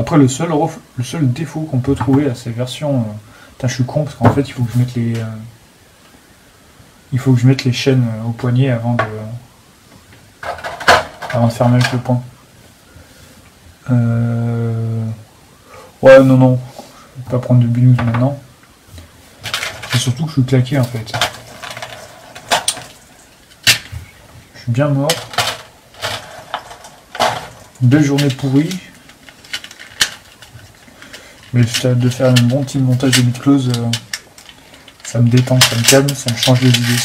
Après, le seul défaut qu'on peut trouver à ces versions... Putain, je suis con, parce qu'en fait, il faut que je mette les chaînes au poignet avant de fermer avec le poing. Ouais, non. Je vais pas prendre de binous maintenant. Et surtout que je suis claqué, en fait. Je suis bien mort. Belle journée pourrie. Mais de faire un bon petit montage de mid close, ça me détend, ça me calme, ça me change les idées.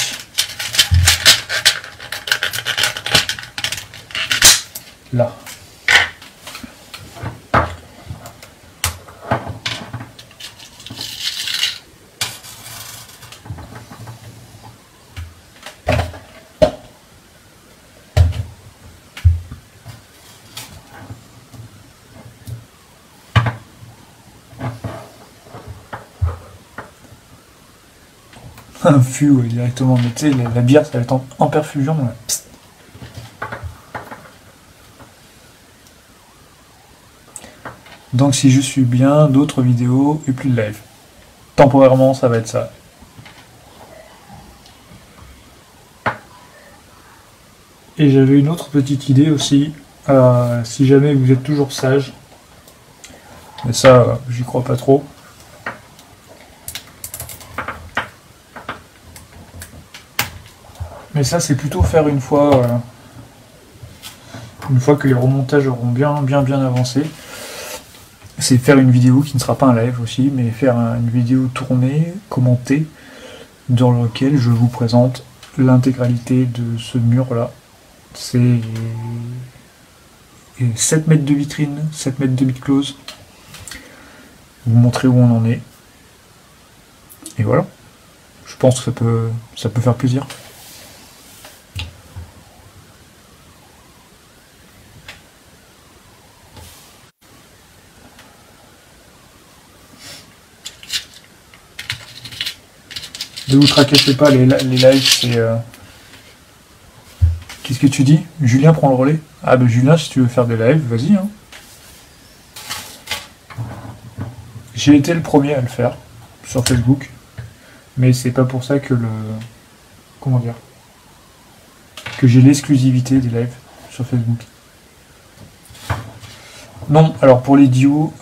Là. Un fût, ouais, directement. Mais tu sais, la bière, ça va être en perfusion. Ouais. Donc si je suis bien, d'autres vidéos et plus de live. Temporairement, ça va être ça. Et j'avais une autre petite idée aussi. Si jamais vous êtes toujours sage, mais ça, j'y crois pas trop. Mais ça, c'est plutôt faire une fois que les remontages auront bien avancé. C'est faire une vidéo qui ne sera pas un live aussi, mais faire une vidéo tournée, commentée, dans laquelle je vous présente l'intégralité de ce mur-là. C'est 7 mètres de vitrine, 7 mètres de mid close. Vous montrer où on en est. Et voilà. Je pense que ça peut faire plaisir. Ne vous tracassez pas, les lives, c'est... Qu'est-ce que tu dis? Julien prend le relais? Ah ben Julien, si tu veux faire des lives, vas-y. Hein. J'ai été le premier à le faire sur Facebook, mais c'est pas pour ça que comment dire, que j'ai l'exclusivité des lives sur Facebook. Non, alors pour les duos,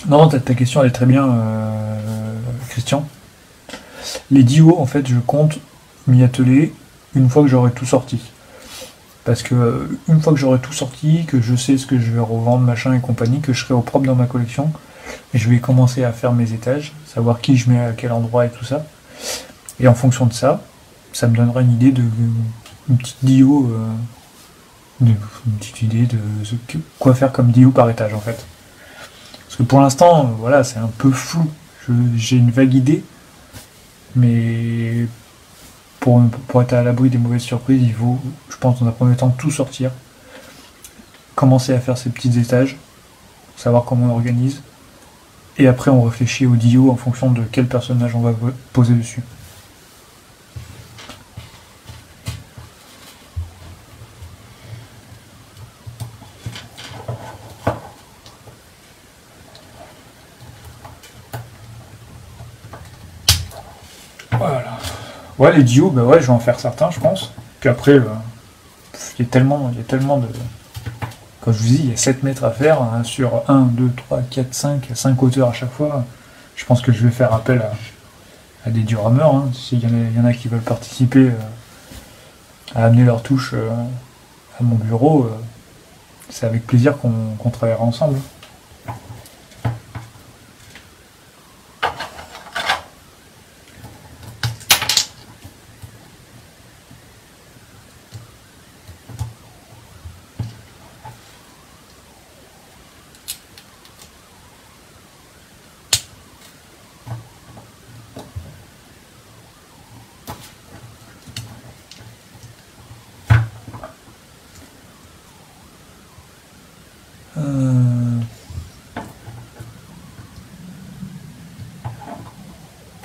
non, ta question elle est très bien, Christian. Les duos, en fait, je compte m'y atteler une fois que j'aurai tout sorti. Parce que une fois que j'aurai tout sorti, que je sais ce que je vais revendre, machin et compagnie, que je serai au propre dans ma collection, et je vais commencer à faire mes étages, savoir qui je mets à quel endroit et tout ça. Et en fonction de ça, ça me donnera une idée de une petite dio, une petite idée de quoi faire comme dio par étage en fait. Parce que pour l'instant, voilà, c'est un peu flou. J'ai une vague idée, mais pour être à l'abri des mauvaises surprises, il faut, je pense, dans un premier temps, tout sortir. Commencer à faire ces petits étages, savoir comment on organise. Et après, on réfléchit au dio en fonction de quel personnage on va poser dessus. Voilà. Ouais, les dios, bah ouais, je vais en faire certains, je pense. Puis après, il y a tellement de... Quand je vous dis, il y a 7 mètres à faire, hein, sur 1, 2, 3, 4, 5 hauteurs à chaque fois. Je pense que je vais faire appel à des diorameurs, hein, s'il y en a qui veulent participer à amener leur touche à mon bureau, c'est avec plaisir qu'on travaillera ensemble.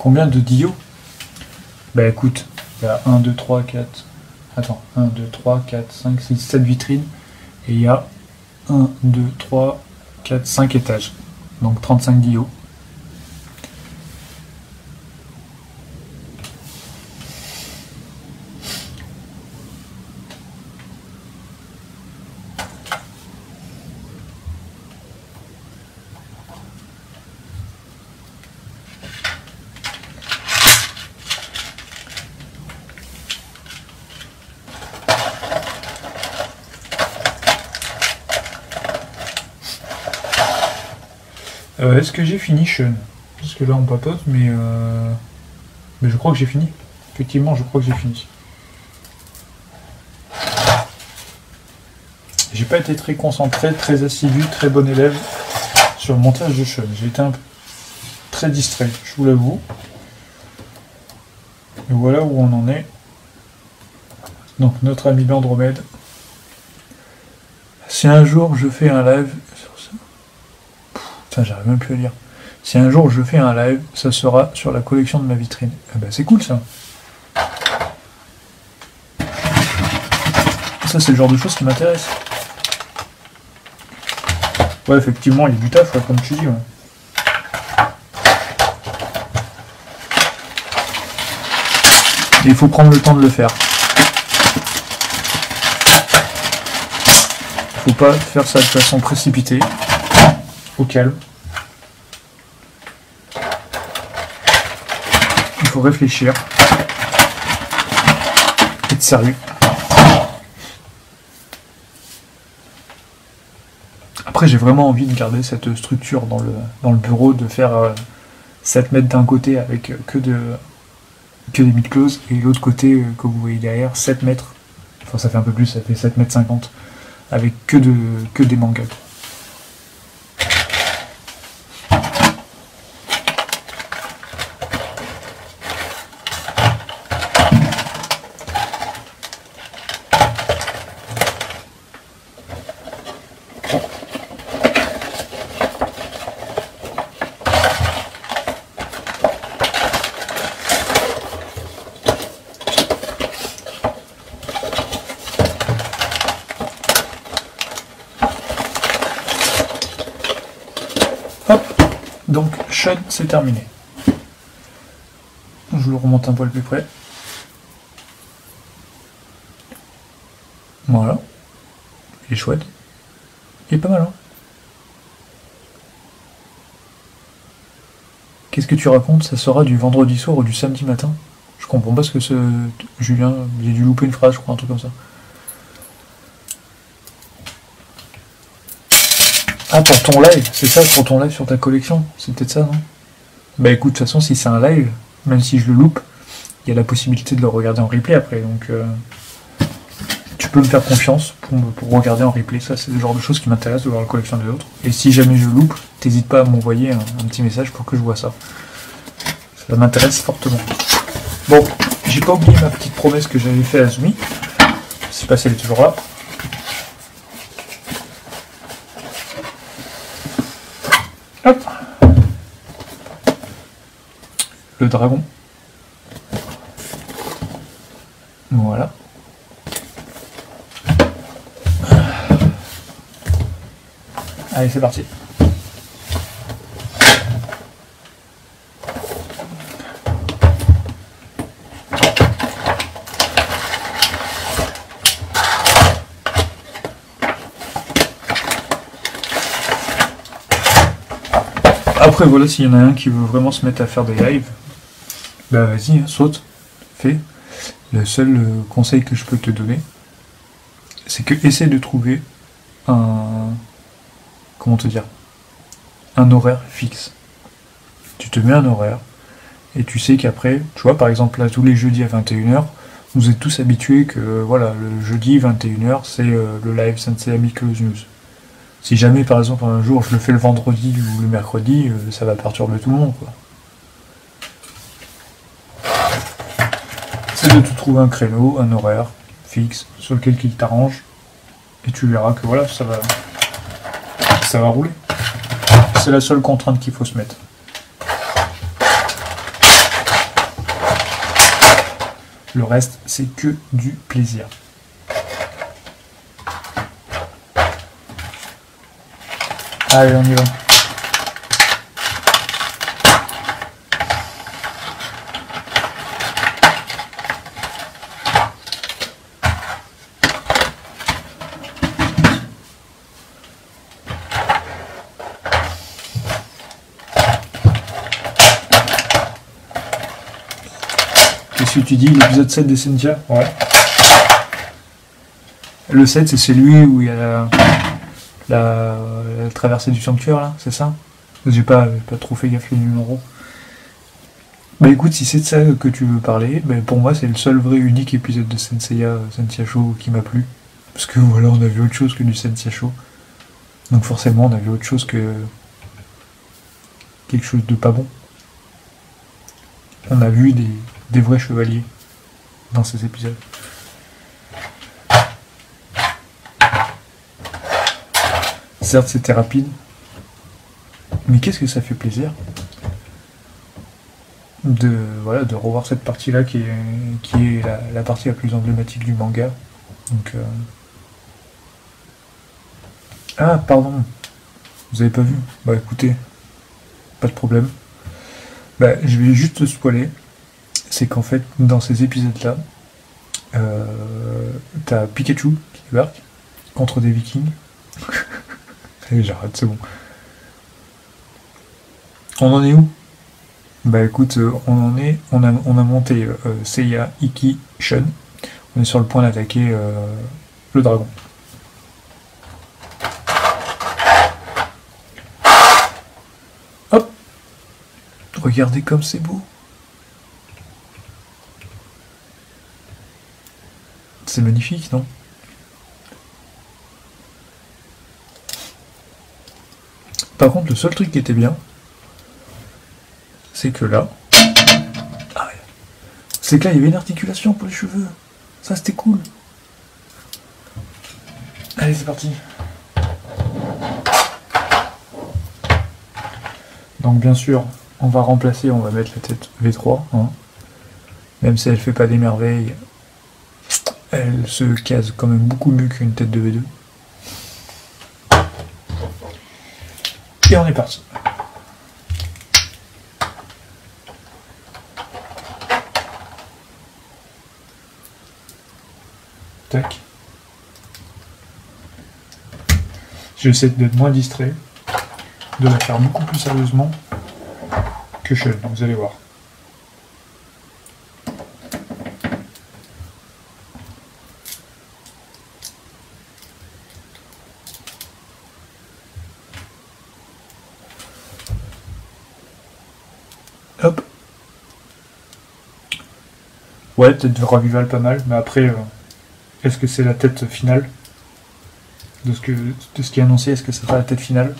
Combien de diodes? Bah écoute, il y a 1, 2, 3, 4... Attends, 1, 2, 3, 4, 5, 6, 7 vitrines. Et il y a 1, 2, 3, 4, 5 étages. Donc 35 diodes. Est-ce que j'ai fini, Sean? Parce que là on papote, mais je crois que j'ai fini. Effectivement, je crois que j'ai fini. J'ai pas été très concentré, très assidu, très bon élève sur le montage de Sean. J'ai été très distrait, je vous l'avoue. Et voilà où on en est. Donc notre ami l'Andromède. Si un jour je fais un live sur ça... Putain, j'arrive même plus à lire. Si un jour je fais un live, ça sera sur la collection de ma vitrine. Ah bah c'est cool ça. Ça c'est le genre de choses qui m'intéresse. Ouais, effectivement, il y a du taf, ouais, comme tu dis. Ouais. Et il faut prendre le temps de le faire. Faut pas faire ça de façon précipitée. Au calme. Il faut réfléchir. Être sérieux. Après, j'ai vraiment envie de garder cette structure dans le bureau, de faire 7 mètres d'un côté avec que des mid-close, et l'autre côté que vous voyez derrière, 7 mètres. Enfin, ça fait un peu plus, ça fait 7 mètres 50, avec que des mangas. Hop, donc Sean, c'est terminé. Je le remonte un poil plus près. Voilà. Il est chouette. Il est pas mal, hein. Qu'est-ce que tu racontes? Ça sera du vendredi soir ou du samedi matin? Je comprends pas ce que ce... Julien, j'ai dû louper une phrase, je crois, un truc comme ça. Ah, pour ton live, c'est ça, pour ton live sur ta collection? C'est peut-être ça, non? Bah écoute, de toute façon, si c'est un live, même si je le loupe, il y a la possibilité de le regarder en replay après, donc tu peux me faire confiance pour regarder en replay. Ça, c'est le genre de choses qui m'intéressent, de voir la collection des autres. Et si jamais je loupe, t'hésites pas à m'envoyer un petit message pour que je vois ça. Ça m'intéresse fortement. Bon, j'ai pas oublié ma petite promesse que j'avais fait à Zumi. Je sais pas si elle est toujours là. Hop. Le dragon. Voilà. Allez, c'est parti. Après voilà, s'il y en a un qui veut vraiment se mettre à faire des lives, bah vas-y, hein, saute, fais. Le seul conseil que je peux te donner, c'est que essaie de trouver un... Comment te dire? Un horaire fixe. Tu te mets un horaire, et tu sais qu'après, tu vois, par exemple là, tous les jeudis à 21h, vous êtes tous habitués que, voilà, le jeudi 21h, c'est le live Sensei Ami Close News. Si jamais, par exemple, un jour, je le fais le vendredi ou le mercredi, ça va perturber tout le monde, quoi. C'est de te trouver un créneau, un horaire fixe, sur lequel il t'arrange, et tu verras que, voilà, ça va rouler. C'est la seule contrainte qu'il faut se mettre. Le reste, c'est que du plaisir. Allez, on y va. Qu'est-ce que tu dis, l'épisode 7 des Sentia? Ouais. Le 7, c'est celui où il y a la traversée du sanctuaire, là, c'est ça? J'ai pas trop fait gaffe les numéros. Bah écoute, si c'est de ça que tu veux parler, bah pour moi c'est le seul vrai unique épisode de Senseiya Show qui m'a plu. Parce que voilà, on a vu autre chose que du Senseiya Show. Donc forcément, on a vu autre chose que quelque chose de pas bon. On a vu des vrais chevaliers dans ces épisodes. Certes, c'était rapide, mais qu'est-ce que ça fait plaisir de revoir cette partie-là qui est la partie la plus emblématique du manga. Donc, ah, pardon, vous avez pas vu? Bah écoutez, pas de problème. Bah, je vais juste te spoiler. C'est qu'en fait, dans ces épisodes-là, t'as Pikachu qui débarque contre des Vikings. Allez, j'arrête, c'est bon. On en est où? Bah écoute, on a monté Seiya, Ikki, Shun. On est sur le point d'attaquer le dragon. Hop! Regardez comme c'est beau. C'est magnifique, non? Par contre, le seul truc qui était bien, c'est que là... Ah ouais. C'est que là, il y avait une articulation pour les cheveux. Ça, c'était cool. Allez, c'est parti. Donc, bien sûr, on va mettre la tête V3. Hein. Même si elle fait pas des merveilles, elle se case quand même beaucoup mieux qu'une tête de V2. Et on est parti. Tac. J'essaie d'être moins distrait, de la faire beaucoup plus sérieusement que Shun, vous allez voir. Hop. Ouais, peut-être de revival pas mal, mais après, est-ce que c'est la tête finale de ce qui est annoncé? Est-ce que c'est pas la tête finale?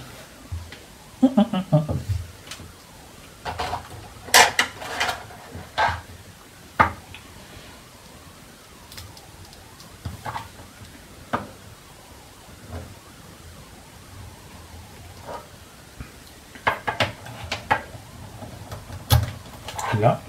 Là.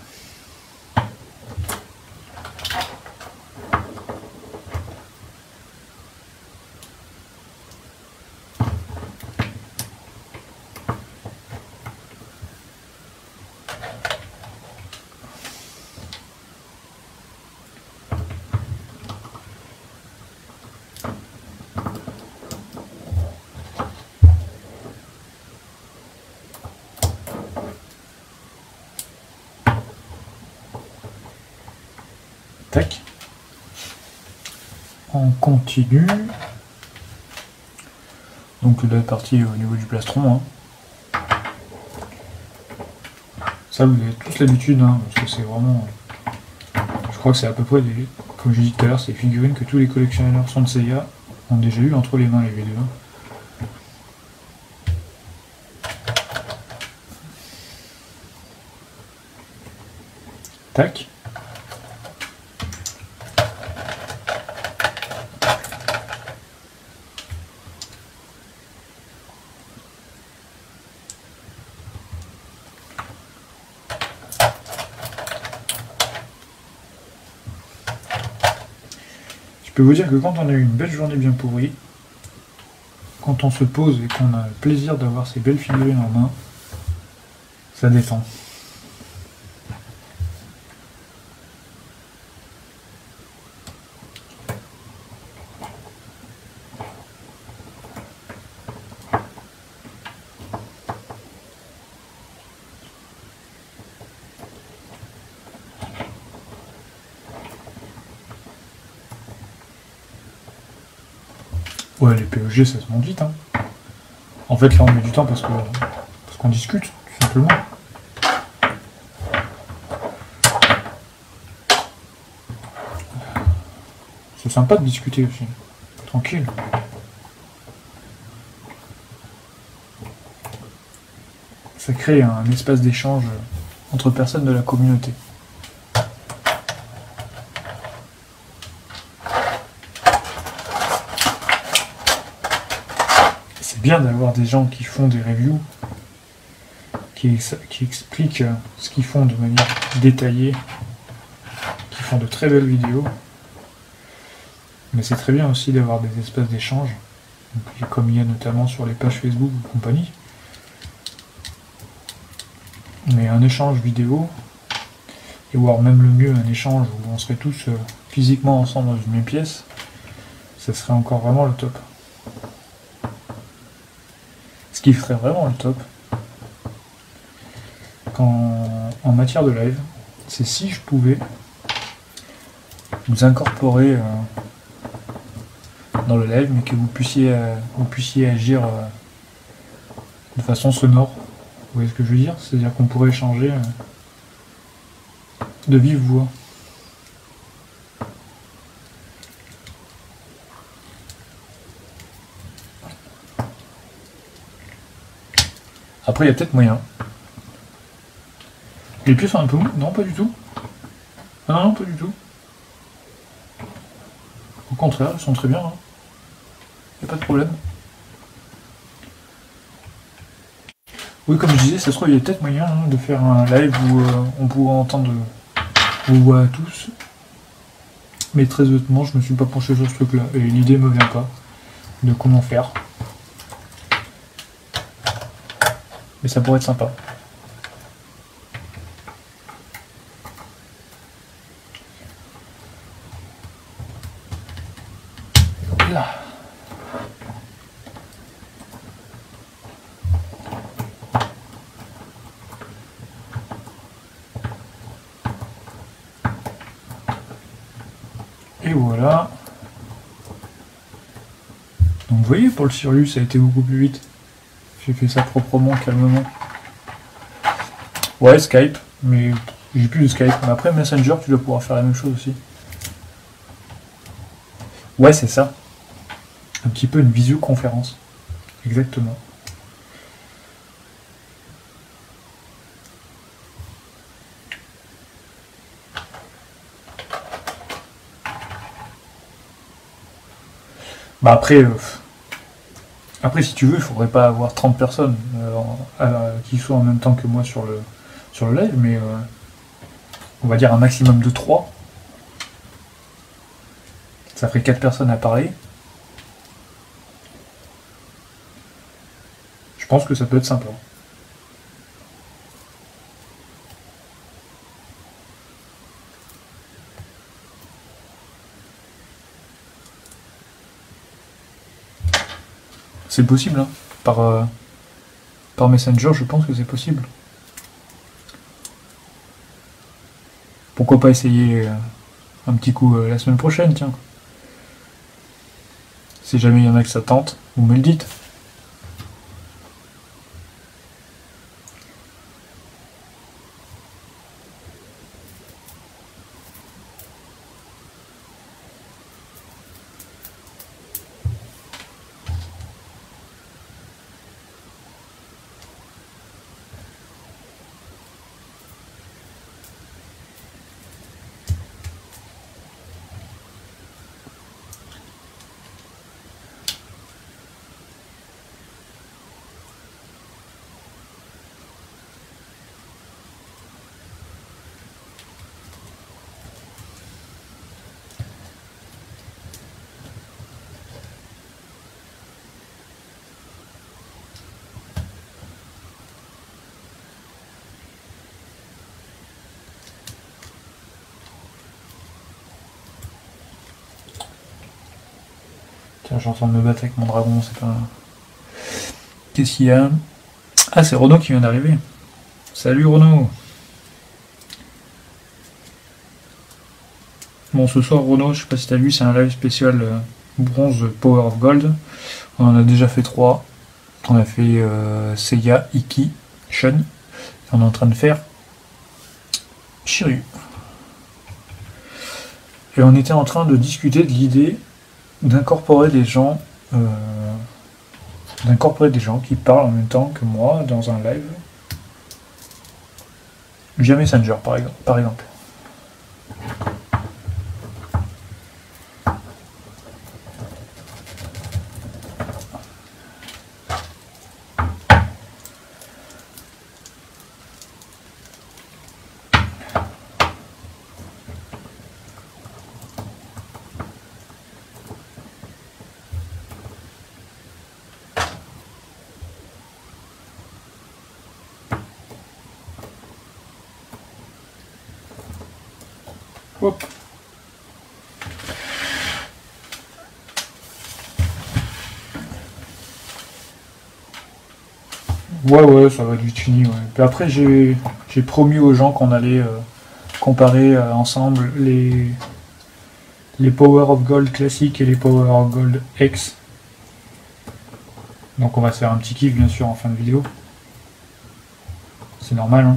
Tac. On continue. Donc la partie au niveau du plastron. Hein. Ça, vous avez tous l'habitude, hein, parce que c'est vraiment... Je crois que c'est à peu près, comme j'ai dit tout à l'heure, c'est les figurines que tous les collectionneurs sont de Seiya ont déjà eu entre les mains, les V2. Tac. peux vous dire que quand on a eu une belle journée bien pourrie, quand on se pose et qu'on a le plaisir d'avoir ces belles figurines en main, ça détend. Ouais, les PEG, ça se monte vite. Hein. En fait, là, on met du temps parce qu'on discute, tout simplement. C'est sympa de discuter aussi. Tranquille. Ça crée un espace d'échange entre personnes de la communauté. C'est bien d'avoir des gens qui font des reviews, qui expliquent ce qu'ils font de manière détaillée, qui font de très belles vidéos. Mais c'est très bien aussi d'avoir des espaces d'échange, comme il y a notamment sur les pages Facebook ou compagnie. Mais un échange vidéo, et voire même le mieux, un échange où on serait tous physiquement ensemble dans une même pièce, ça serait encore vraiment le top. Ce qui ferait vraiment le top, en matière de live, c'est si je pouvais vous incorporer dans le live, mais que vous puissiez agir de façon sonore. Vous voyez ce que je veux dire? C'est-à-dire qu'on pourrait échanger de vive voix. Après, il y a peut-être moyen. Les pieds sont un peu mous? Non, pas du tout. Ah non, pas du tout. Au contraire, ils sont très bien. Il n'y a pas de problème. Oui, comme je disais, ça se trouve, il y a peut-être moyen de faire un live où on pourra entendre vos voix à tous. Mais très honnêtement, je me suis pas penché sur ce truc-là. Et l'idée me vient pas de comment faire. Mais ça pourrait être sympa. Là. Et voilà. Donc vous voyez, pour le Sirius, ça a été beaucoup plus vite. J'ai fait ça proprement, calmement. Ouais, Skype, mais j'ai plus de Skype. Mais après, Messenger, tu dois pouvoir faire la même chose aussi. Ouais, c'est ça. Un petit peu une visioconférence. Exactement. Bah après, si tu veux, il faudrait pas avoir 30 personnes qui soient en même temps que moi sur le live, mais on va dire un maximum de 3. Ça ferait 4 personnes à parler. Je pense que ça peut être sympa. C'est possible, hein. Par Messenger, je pense que c'est possible. Pourquoi pas essayer un petit coup la semaine prochaine, tiens. Si jamais il y en a que ça tente, vous me le dites. Je suis en train de me battre avec mon dragon, c'est pas... Qu'est-ce qu'il y a? Ah, c'est Renaud qui vient d'arriver. Salut Renaud. Bon, ce soir, Renaud, je sais pas si t'as vu, c'est un live spécial bronze Power of Gold. On en a déjà fait 3. On a fait Seiya, Iki, Shun. On est en train de faire Shiryu. Et on était en train de discuter de l'idée d'incorporer des gens qui parlent en même temps que moi dans un live via Messenger par exemple. Hop. Ouais, ça va être vite fini. Ouais. Puis après, j'ai promis aux gens qu'on allait comparer ensemble les Power of Gold classiques et les Power of Gold X. Donc on va se faire un petit kiff bien sûr en fin de vidéo. C'est normal, hein.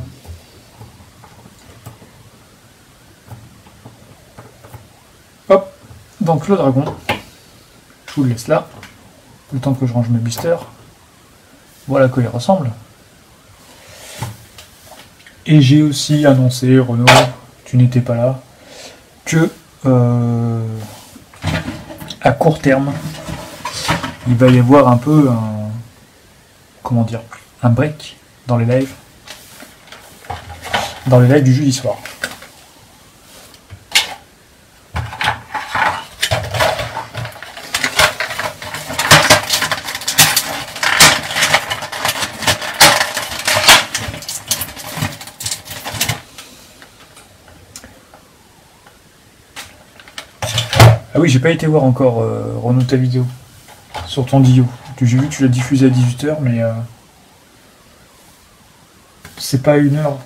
Hop, donc le dragon, je vous le laisse là, le temps que je range mes blisters. Voilà à quoi il ressemble. Et j'ai aussi annoncé, Renaud, tu n'étais pas là, que à court terme, il va y avoir un peu un break dans les lives du jeudi soir. Ah oui, j'ai pas été voir encore Renaud ta vidéo sur ton Dio. J'ai vu que tu l'as diffusé à 18h, mais c'est pas une heure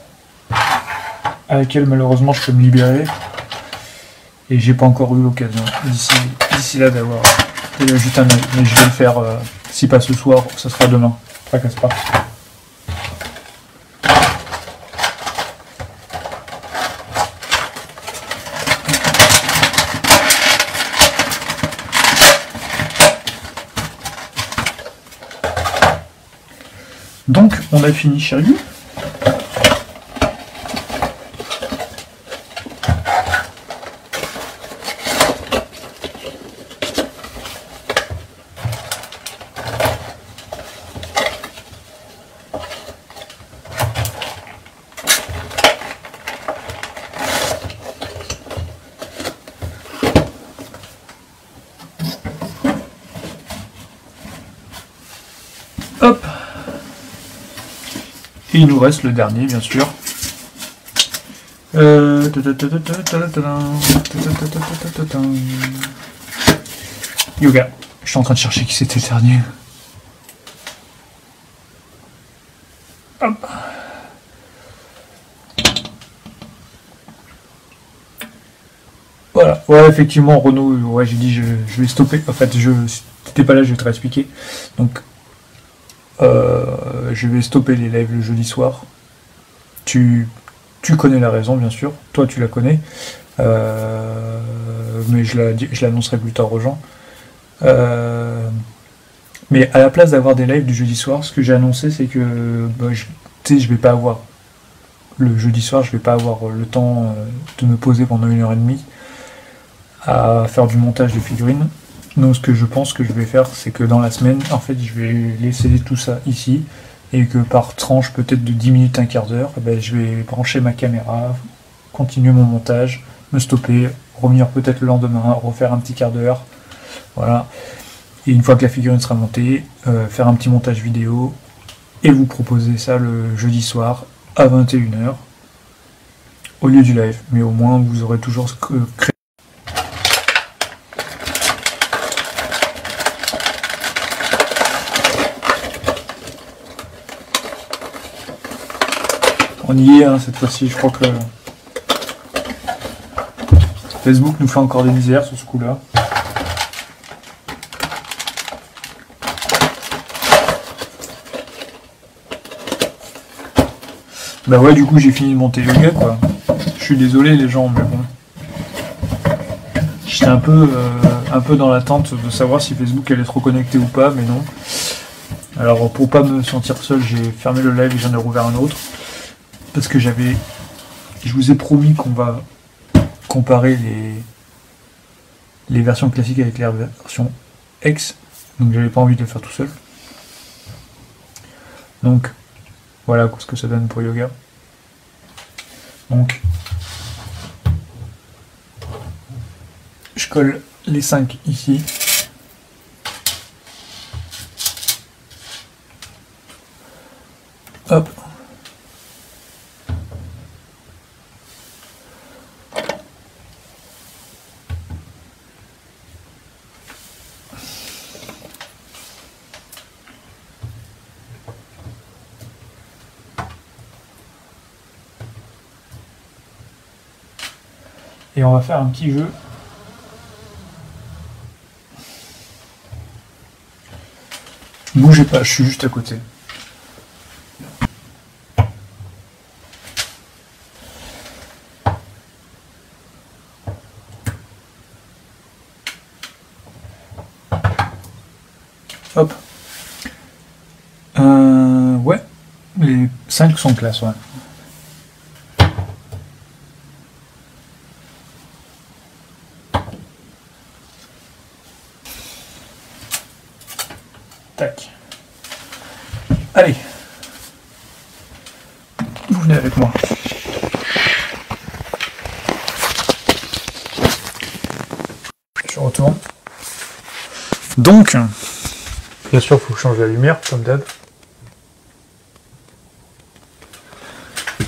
à laquelle malheureusement je peux me libérer. Et j'ai pas encore eu l'occasion d'ici là d'avoir juste un œil. Mais je vais le faire, si pas ce soir, ça sera demain. Tracasse pas. Donc, on a fini Shiryu. Hop. Et il nous reste le dernier, bien sûr. Yoga. Je suis en train de chercher qui c'était le dernier. Hop. Voilà. Ouais, effectivement, Renaud, ouais, j'ai dit je vais stopper. En fait, t'étais pas là, je vais te réexpliquer. Donc, je vais stopper les lives le jeudi soir. Tu connais la raison, bien sûr. Toi, tu la connais. Mais je l'annoncerai plus tard aux gens. Mais à la place d'avoir des lives du jeudi soir, ce que j'ai annoncé, c'est que je vais pas avoir le jeudi soir, je vais pas avoir le temps de me poser pendant 1h30 à faire du montage de figurines. Donc ce que je pense que je vais faire, c'est que dans la semaine, en fait, je vais laisser tout ça ici, et que par tranche peut-être de 10 minutes, un quart d'heure, je vais brancher ma caméra, continuer mon montage, me stopper, revenir peut-être le lendemain, refaire un petit quart d'heure, voilà. Et une fois que la figurine sera montée, faire un petit montage vidéo, et vous proposer ça le jeudi soir à 21h, au lieu du live. Mais au moins, vous aurez toujours créé. On y est, hein, cette fois-ci, je crois que Facebook nous fait encore des misères sur ce coup-là. Bah ouais, du coup j'ai fini de monter le gars, quoi. Je suis désolé les gens, mais bon. J'étais un peu dans l'attente de savoir si Facebook allait être reconnecté ou pas, mais non. Alors pour pas me sentir seul, j'ai fermé le live et j'en ai rouvert un autre. Parce que je vous ai promis qu'on va comparer les versions classiques avec les versions X. Donc j'avais pas envie de le faire tout seul. Donc voilà ce que ça donne pour Yoga. Donc je colle les 5 ici. Hop. Et on va faire un petit jeu. Bougez pas, je suis juste à côté. Hop. Ouais, les 5 sont classe, ouais. Tac. Allez. Vous venez avec moi. Je retourne. Donc, bien sûr, il faut changer la lumière, comme d'hab.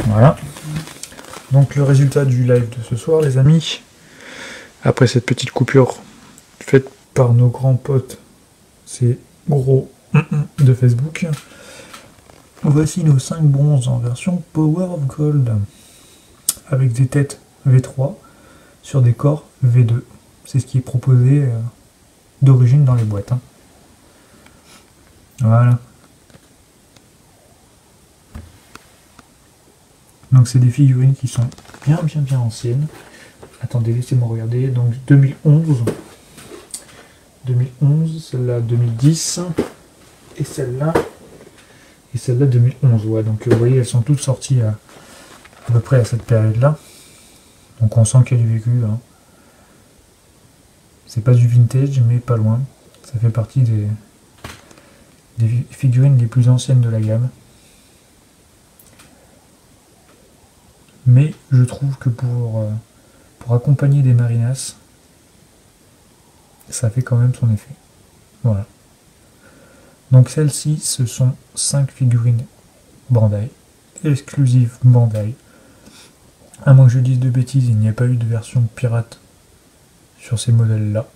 Voilà. Donc, le résultat du live de ce soir, les amis, après cette petite coupure faite par nos grands potes, c'est gros de Facebook. Voici nos 5 bronzes en version Power of Gold, avec des têtes V3 sur des corps V2. C'est ce qui est proposé d'origine dans les boîtes. Hein. Voilà. Donc c'est des figurines qui sont bien anciennes. Attendez, laissez-moi regarder. Donc 2011. 2011, celle-là 2010. Et celle-là 2011. Ouais, donc vous voyez, elles sont toutes sorties à peu près à cette période-là. Donc on sent qu'il y a du vécu. Hein. C'est pas du vintage, mais pas loin. Ça fait partie des figurines les plus anciennes de la gamme. Mais je trouve que pour accompagner des marinas, ça fait quand même son effet. Voilà. Donc celles-ci, ce sont 5 figurines Bandai, exclusives Bandai. À moins que je dise de bêtises, il n'y a pas eu de version pirate sur ces modèles-là.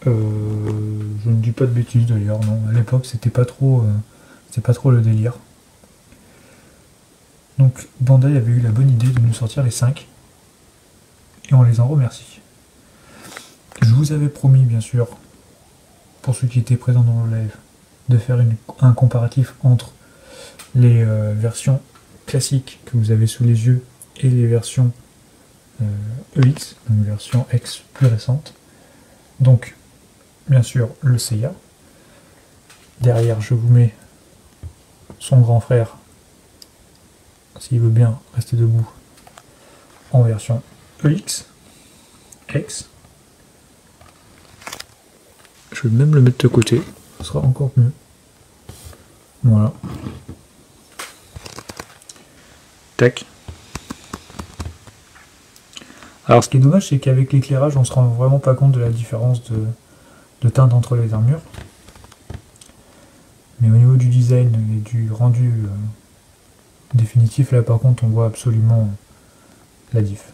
Je ne dis pas de bêtises d'ailleurs, non. À l'époque, c'était pas trop le délire. Donc Bandai avait eu la bonne idée de nous sortir les 5. Et on les en remercie. Je vous avais promis, bien sûr, pour ceux qui étaient présents dans le live, de faire un comparatif entre les versions classiques que vous avez sous les yeux et les versions EX, donc version X plus récente. Donc, bien sûr, le Seiya. Derrière, je vous mets son grand frère, s'il veut bien rester debout, en version EX, X. Je vais même le mettre de côté, ce sera encore mieux. Voilà. Tac. Alors ce qui est dommage, c'est qu'avec l'éclairage, on se rend vraiment pas compte de la différence de teinte entre les armures. Mais au niveau du design et du rendu définitif, là par contre, on voit absolument la diff.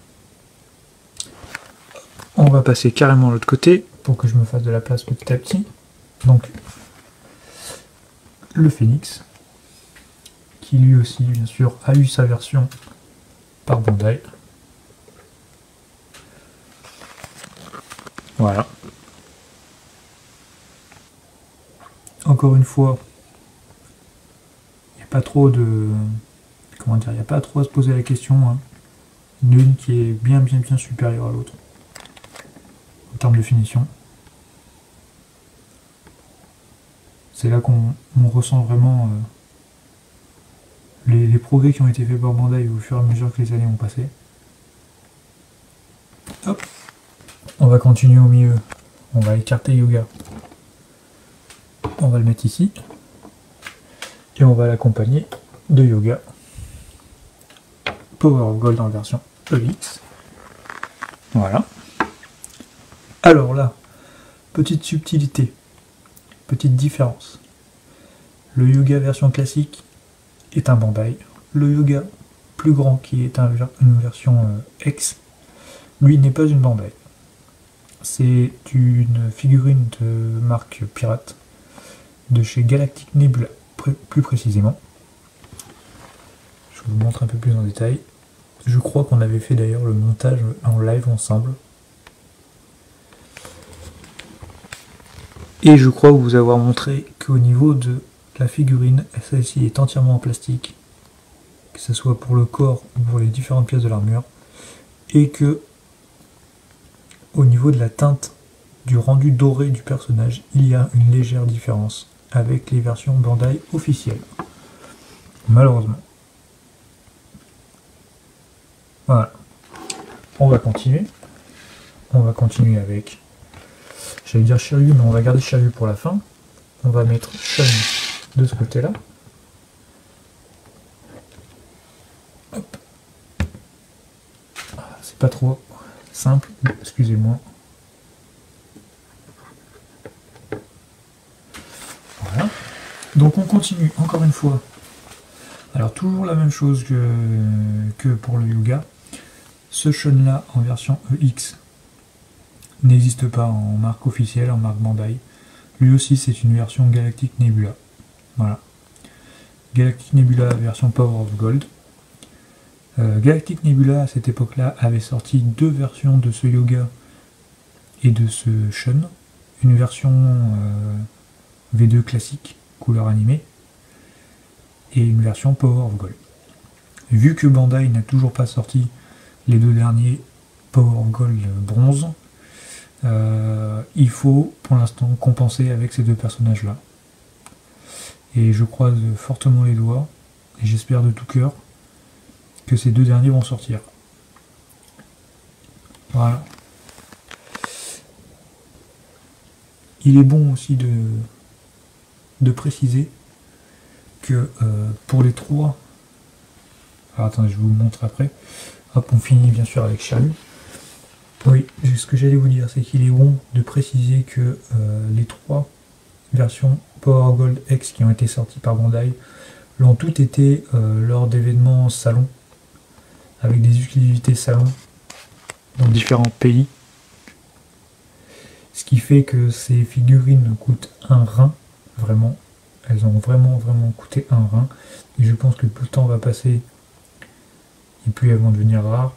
On va passer carrément de l'autre côté pour que je me fasse de la place petit à petit. Donc, le Phénix, qui lui aussi, bien sûr, a eu sa version par Bandai. Voilà. Encore une fois, il n'y a pas trop de... Comment dire, il n'y a pas trop à se poser la question. Hein. Une qui est bien supérieure à l'autre. En termes de finition. C'est là qu'on ressent vraiment les progrès qui ont été faits par Bandai au fur et à mesure que les années ont passé. Hop. On va continuer au milieu. On va écarter Yoga. On va le mettre ici. Et on va l'accompagner de Yoga. Power of Gold en version EX. Voilà. Alors là, petite subtilité. Petite différence. Le Yoga version classique est un Bandai. Le Yoga plus grand, qui est une version X, lui n'est pas une Bandai. C'est une figurine de marque pirate, de chez Galactic Nebula, plus précisément. Je vous montre un peu plus en détail. Je crois qu'on avait fait d'ailleurs le montage en live ensemble. Et je crois vous avoir montré qu'au niveau de la figurine, celle-ci est entièrement en plastique, que ce soit pour le corps ou pour les différentes pièces de l'armure, et que au niveau de la teinte du rendu doré du personnage, il y a une légère différence avec les versions Bandai officielles. Malheureusement. Voilà. On va continuer. On va continuer avec... J'allais dire Shiryu, mais on va garder Shiryu pour la fin. On va mettre Shun de ce côté-là. Hop. C'est pas trop simple, excusez-moi. Voilà. Donc on continue encore une fois. Alors toujours la même chose que pour le Yoga. Ce Shun là en version EX n'existe pas en marque officielle, en marque Bandai. Lui aussi c'est une version Galactic Nebula. Voilà. Galactic Nebula version Power of Gold. Galactic Nebula à cette époque-là avait sorti deux versions de ce Yoga et de ce Shun. Une version V2 classique, couleur animée, et une version Power of Gold. Vu que Bandai n'a toujours pas sorti les deux derniers Power of Gold bronze, il faut pour l'instant compenser avec ces deux personnages-là. Et je croise fortement les doigts, et j'espère de tout cœur que ces deux derniers vont sortir. Voilà. Il est bon aussi de préciser que pour les trois... Alors attendez, je vous le montre après. Hop, on finit bien sûr avec Shiryu. Oui, ce que j'allais vous dire, c'est qu'il est bon de préciser que les trois versions Power Gold X qui ont été sorties par Bandai l'ont toutes été lors d'événements salon, avec des exclusivités salon dans différents pays. Ce qui fait que ces figurines coûtent un rein, vraiment. Elles ont vraiment coûté un rein. Et je pense que plus le temps va passer, et plus elles vont devenir rares.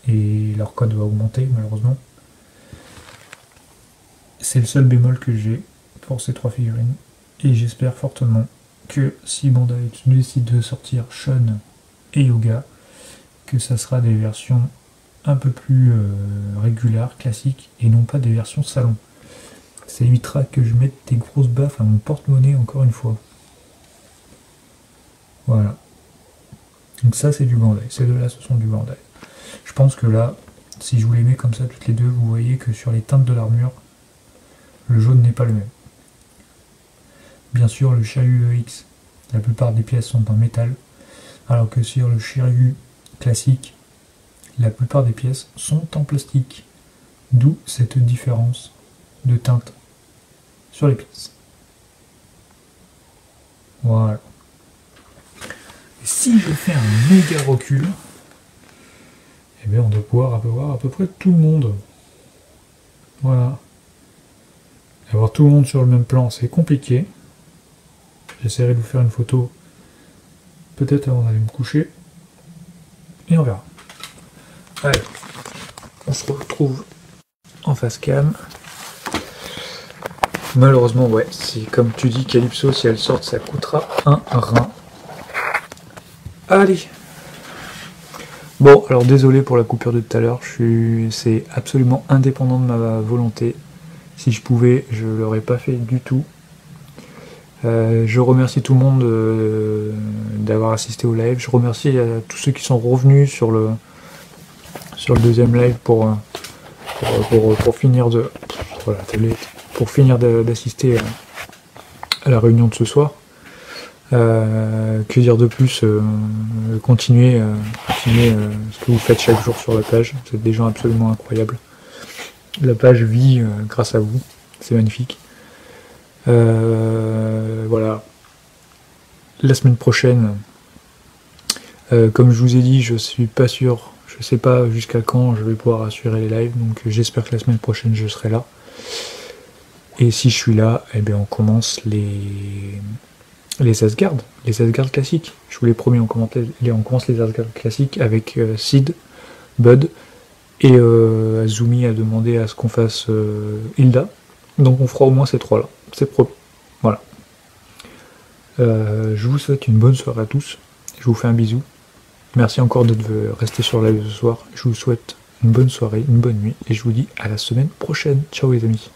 Et leur code va augmenter, malheureusement. C'est le seul bémol que j'ai pour ces trois figurines. Et j'espère fortement que si Bandai décide de sortir Shun et Yoga, que ça sera des versions un peu plus régulières, classiques, et non pas des versions salon. Ça évitera que je mette des grosses baffes à mon porte-monnaie encore une fois. Voilà. Donc ça c'est du Bandai. Ces deux-là ce sont du Bandai. Je pense que là, si je vous les mets comme ça toutes les deux, vous voyez que sur les teintes de l'armure, le jaune n'est pas le même. Bien sûr le Shiryu EX, la plupart des pièces sont en métal, alors que sur le Shiryu classique, la plupart des pièces sont en plastique. D'où cette différence de teinte sur les pièces. Voilà. Et si je fais un méga recul, eh bien on doit pouvoir avoir à peu près tout le monde. Voilà. Avoir tout le monde sur le même plan, c'est compliqué. J'essaierai de vous faire une photo peut-être avant d'aller me coucher. Et on verra. Allez, on se retrouve en face cam. Malheureusement, ouais, c'est comme tu dis, Calypso, si elle sort, ça coûtera un rein. Allez. Bon, alors désolé pour la coupure de tout à l'heure, c'est absolument indépendant de ma volonté. Si je pouvais, je ne l'aurais pas fait du tout. Je remercie tout le monde d'avoir assisté au live. Je remercie tous ceux qui sont revenus sur le deuxième live pour finir de... Voilà, pour finir d'assister à la réunion de ce soir. Que dire de plus, continuez ce que vous faites chaque jour sur la page, vous êtes des gens absolument incroyables. La page vit grâce à vous, c'est magnifique. Voilà. La semaine prochaine, comme je vous ai dit, je suis pas sûr, je sais pas jusqu'à quand je vais pouvoir assurer les lives, donc j'espère que la semaine prochaine je serai là. Et si je suis là, eh bien on commence les Asgard classiques. Je vous l'ai promis, on commence les Asgard classiques avec Sid, Bud, et Azumi a demandé à ce qu'on fasse Hilda. Donc on fera au moins ces trois-là. C'est promis. Voilà. Je vous souhaite une bonne soirée à tous. Je vous fais un bisou. Merci encore de rester sur live ce soir. Je vous souhaite une bonne soirée, une bonne nuit, et je vous dis à la semaine prochaine. Ciao les amis.